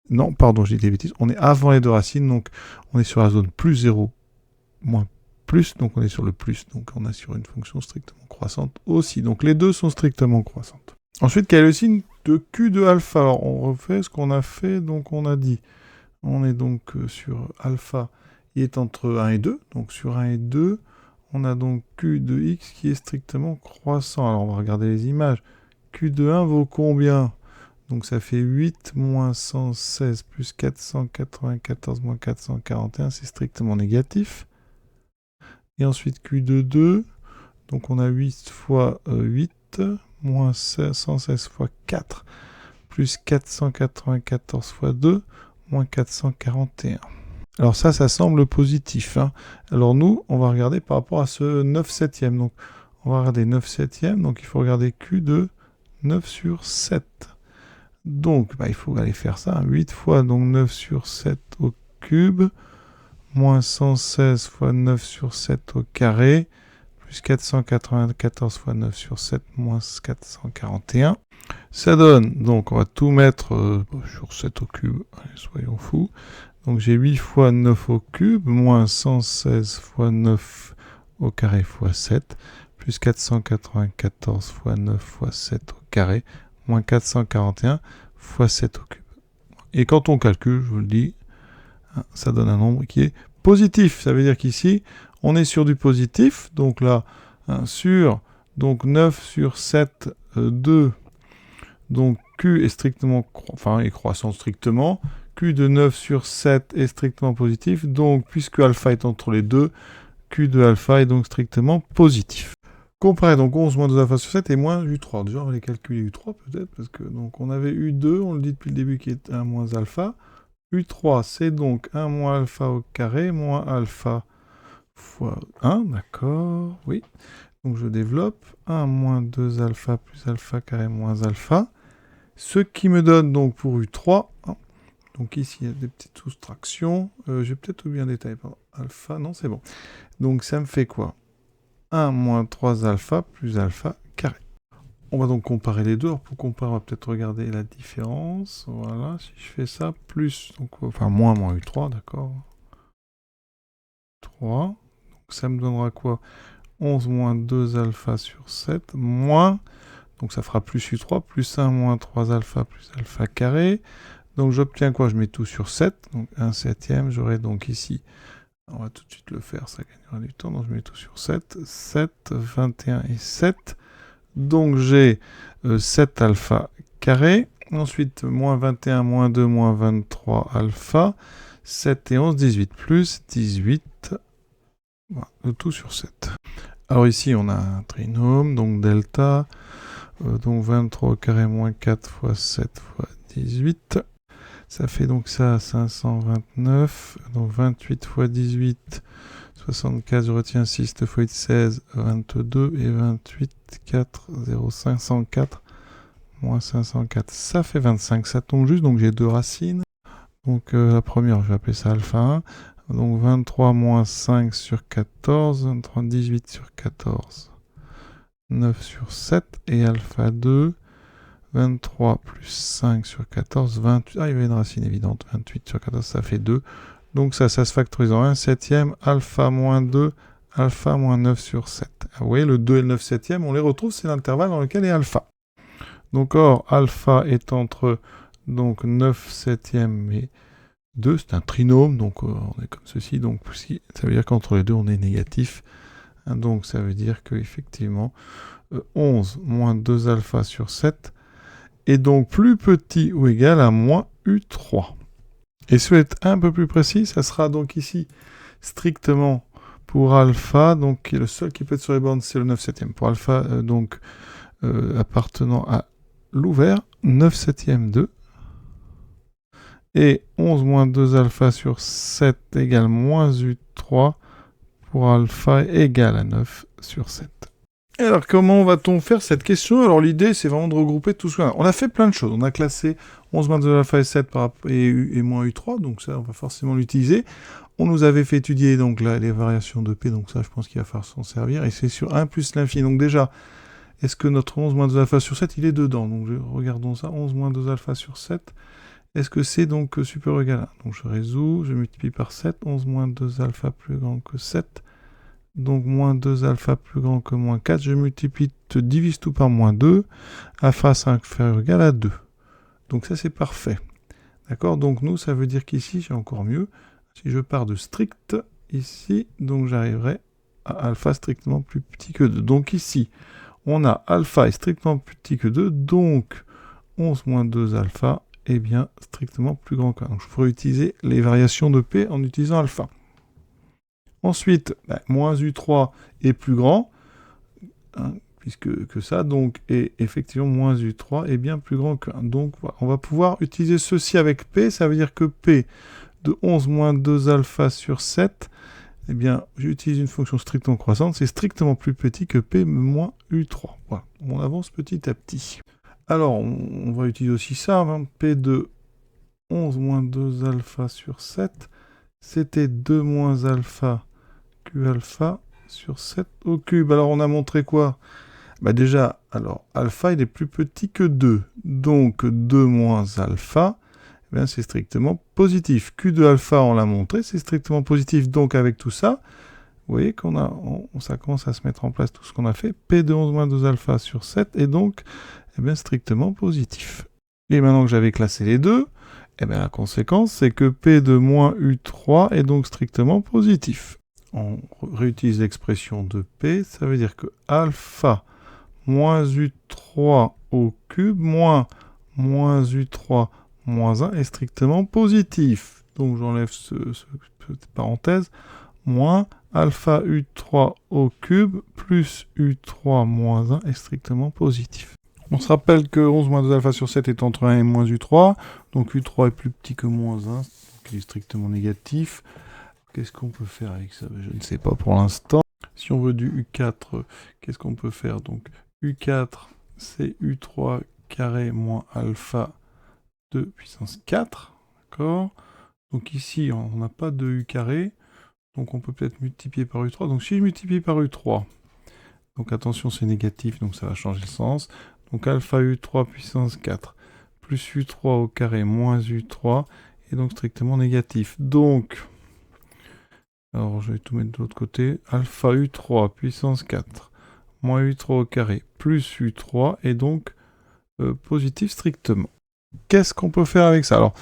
Non, pardon, j'ai dit des bêtises. On est avant les deux racines. Donc on est sur la zone plus 0, moins plus. Donc on est sur le plus. Donc on est sur une fonction strictement croissante aussi. Donc les deux sont strictement croissantes. Ensuite, quel est le signe de Q de alpha? Alors on refait ce qu'on a fait. Donc on a dit... On est donc sur alpha, il est entre 1 et 2. Donc sur 1 et 2, on a donc Q de x qui est strictement croissant. Alors on va regarder les images. Q de 1 vaut combien? Donc ça fait 8 moins 116 plus 494 moins 441, c'est strictement négatif. Et ensuite Q de 2, donc on a 8 fois 8, moins 116 fois 4, plus 494 fois 2, moins 441. Alors ça semble positif. Alors nous, on va regarder par rapport à ce 9 septième. Donc on va regarder 9 septième. Donc il faut regarder Q de 9 sur 7. Donc il faut aller faire ça. 8 fois donc 9 sur 7 au cube, moins 116 fois 9 sur 7 au carré, plus 494 fois 9 sur 7, moins 441. Ça donne, donc on va tout mettre sur 7 au cube, allez, soyons fous. Donc j'ai 8 fois 9 au cube, moins 116 fois 9 au carré fois 7, plus 494 fois 9 fois 7 au carré, moins 441 fois 7 au cube. Et quand on calcule, je vous le dis, ça donne un nombre qui est positif. Ça veut dire qu'ici, on est sur du positif. Donc là, sur donc 9 sur 7, 2. Donc Q est strictement, est croissant strictement. Q de 9 sur 7 est strictement positif. Donc puisque alpha est entre les deux, Q de alpha est donc strictement positif. Comparer donc 11 moins 2 alpha sur 7 et moins U3. Déjà, on va les calculer U3 peut-être, parce que donc on avait U2, on le dit depuis le début, qui est 1 moins alpha. U3, c'est donc 1 moins alpha au carré, moins alpha fois 1, d'accord, oui. Donc je développe 1 moins 2 alpha plus alpha carré moins alpha. Ce qui me donne donc pour U3, hein, donc ici il y a des petites soustractions, j'ai peut-être oublié un détail, pardon. Alpha, non c'est bon. Donc ça me fait quoi? 1 moins 3 alpha plus alpha carré. On va donc comparer les deux. Alors pour comparer, on va peut-être regarder la différence. Voilà, si je fais ça, plus, donc, enfin moins U3, d'accord. 3. Donc ça me donnera quoi? 11 moins 2 alpha sur 7, moins, donc ça fera plus U3, plus 1 moins 3 alpha plus alpha carré. Donc j'obtiens quoi? Je mets tout sur 7, donc 1 septième. J'aurai donc ici, on va tout de suite le faire, ça gagnera du temps. Donc je mets tout sur 7, 7, 21 et 7. Donc j'ai 7 alpha carré. Ensuite, moins 21, moins 2, moins 23 alpha. 7 et 11, 18 plus 18. Voilà, le tout sur 7. Alors ici, on a un trinôme, donc delta. Donc 23 au carré moins 4 fois 7 fois 18. Ça fait donc ça 529. Donc 28 fois 18, 64, je retiens 6, 2 fois 8, 16, 22 et 28, 4, 0, 504, moins 504. Ça fait 25, ça tombe juste, donc j'ai deux racines. Donc la première, je vais appeler ça alpha 1. Donc 23 moins 5 sur 14, 23, 18 sur 14, 9 sur 7. Et alpha 2, 23 plus 5 sur 14, 28. Ah, il y avait une racine évidente, 28 sur 14, ça fait 2. Donc ça se factorise en 1 septième, alpha moins 2, alpha moins 9 sur 7. Ah, vous voyez, le 2 et le 9 septième, on les retrouve, c'est l'intervalle dans lequel est alpha. Donc or, alpha est entre donc 9 septième et 2, c'est un trinôme, donc on est comme ceci, donc ça veut dire qu'entre les deux, on est négatif. Donc ça veut dire qu'effectivement, 11 moins 2 alpha sur 7 est donc plus petit ou égal à moins U3. Et si vous êtes un peu plus précis, ça sera donc ici strictement pour alpha, donc le seul qui peut être sur les bornes, c'est le 9 septième. Pour alpha, appartenant à l'ouvert, 9 septième 2. Et 11 moins 2 alpha sur 7 égale moins U3 pour alpha égale à 9 sur 7. Alors, comment va-t-on faire cette question? Alors, l'idée, c'est vraiment de regrouper tout ce qu'on a. On a fait plein de choses. On a classé 11 moins 2 alpha et 7 et moins U3, donc ça, on va forcément l'utiliser. On nous avait fait étudier donc là, les variations de P, donc ça, je pense qu'il va falloir s'en servir. Et c'est sur 1 plus l'infini. Donc déjà, est-ce que notre 11 moins 2 alpha sur 7, il est dedans? Donc, regardons ça. 11 moins 2 alpha sur 7. Est-ce que c'est donc supérieur ou égal à 1? Donc, je résous, je multiplie par 7. 11 moins 2 alpha plus grand que 7. Donc, moins 2 alpha plus grand que moins 4. Je multiplie, je divise tout par moins 2. Alpha 5 inférieur ou égal à 2. Donc, ça, c'est parfait. D'accord? Donc, nous, ça veut dire qu'ici, j'ai encore mieux. Si je pars de strict, ici, donc j'arriverai à alpha strictement plus petit que 2. Donc, ici, on a alpha est strictement plus petit que 2. Donc, 11 moins 2 alpha est bien strictement plus grand qu'un. Donc, je pourrais utiliser les variations de P en utilisant alpha. Ensuite, moins U3 est plus grand, hein, puisque que ça, donc, et effectivement, moins U3 est bien plus grand que 1. Donc, voilà, on va pouvoir utiliser ceci avec P, ça veut dire que P de 11 moins 2 alpha sur 7, eh bien, j'utilise une fonction strictement croissante, c'est strictement plus petit que P moins U3. Voilà, on avance petit à petit. Alors, on va utiliser aussi ça, hein, P de 11 moins 2 alpha sur 7, c'était 2 moins alpha Q alpha sur 7 au cube. Alors, on a montré quoi? Déjà, alors, alpha, il est plus petit que 2. Donc, 2 moins alpha, c'est strictement positif. Q de alpha, on l'a montré, c'est strictement positif. Donc, avec tout ça, vous voyez qu'on ça commence à se mettre en place tout ce qu'on a fait. P de 11 moins 2 alpha sur 7 est donc strictement positif. Et maintenant que j'avais classé les deux, la conséquence, c'est que P de moins U3 est donc strictement positif. On réutilise l'expression de P, ça veut dire que alpha moins U3 au cube moins U3 moins 1 est strictement positif. Donc j'enlève cette parenthèse. moins alpha U3 au cube plus U3 moins 1 est strictement positif. On se rappelle que 11 moins 2 alpha sur 7 est entre 1 et moins U3, donc U3 est plus petit que moins 1, donc il est strictement négatif. Qu'est-ce qu'on peut faire avec ça? Je ne sais pas pour l'instant. Si on veut du U4, qu'est-ce qu'on peut faire? Donc U4, c'est U3 carré moins alpha de puissance 4, d'accord? Donc ici, on n'a pas de U carré, donc on peut peut-être multiplier par U3. Donc si je multiplie par U3, donc attention, c'est négatif, donc ça va changer le sens. Donc alpha U3 puissance 4 plus U3 au carré moins U3 est donc strictement négatif. Donc, alors je vais tout mettre de l'autre côté. Alpha U3 puissance 4 moins U3 au carré plus U3 est donc positif strictement. Qu'est-ce qu'on peut faire avec ça? Alors,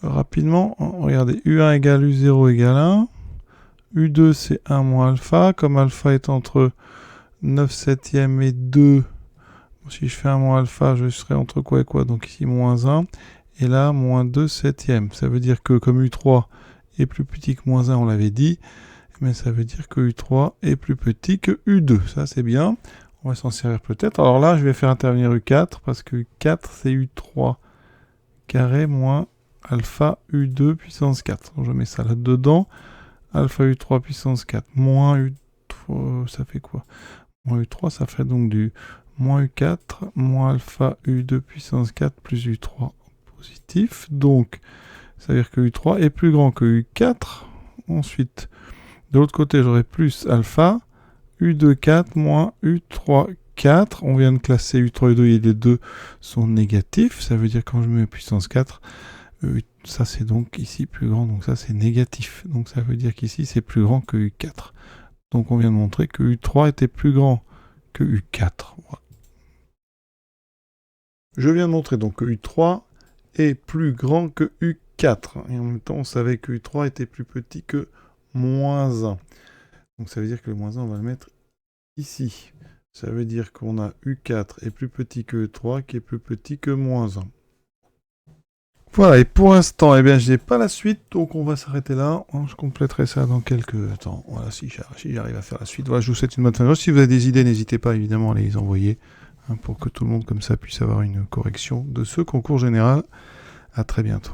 rapidement, regardez, U1 égale U0 égale 1. U2 c'est 1 moins alpha. Comme alpha est entre 9 septièmes et 2, si je fais 1 moins alpha, je serai entre quoi et quoi? Donc ici moins 1. Et là, moins 2 septièmes. Ça veut dire que comme U3 est plus petit que moins 1, on l'avait dit, mais ça veut dire que U3 est plus petit que U2. Ça, c'est bien. On va s'en servir peut-être. Alors là, je vais faire intervenir U4, parce que U4, c'est U3 carré moins alpha U2 puissance 4. Donc je mets ça là-dedans. Alpha U3 puissance 4 moins U3, ça fait quoi? Moins U3, ça fait donc du moins U4 moins alpha U2 puissance 4 plus U3 positif. Donc, ça veut dire que U3 est plus grand que U4. Ensuite, de l'autre côté, j'aurai plus alpha U2 4 moins U3 4. On vient de classer U3 et U2 et les deux sont négatifs. Ça veut dire que quand je mets puissance 4, ça c'est donc ici plus grand, donc ça c'est négatif. Donc ça veut dire qu'ici c'est plus grand que U4. Donc on vient de montrer que U3 était plus grand que U4. Voilà. Je viens de montrer donc que U3 est plus grand que U4. Et en même temps on savait que U3 était plus petit que moins 1. Donc ça veut dire que le moins 1 on va le mettre ici. Ça veut dire qu'on a U4 est plus petit que U3 qui est plus petit que moins 1. Voilà, et pour l'instant, eh bien, je n'ai pas la suite, donc on va s'arrêter là. Je compléterai ça dans quelques temps. Voilà, si j'arrive à faire la suite. Voilà, je vous souhaite une bonne fin de journée. Si vous avez des idées, n'hésitez pas évidemment à les envoyer, pour que tout le monde comme ça puisse avoir une correction de ce concours général. À très bientôt.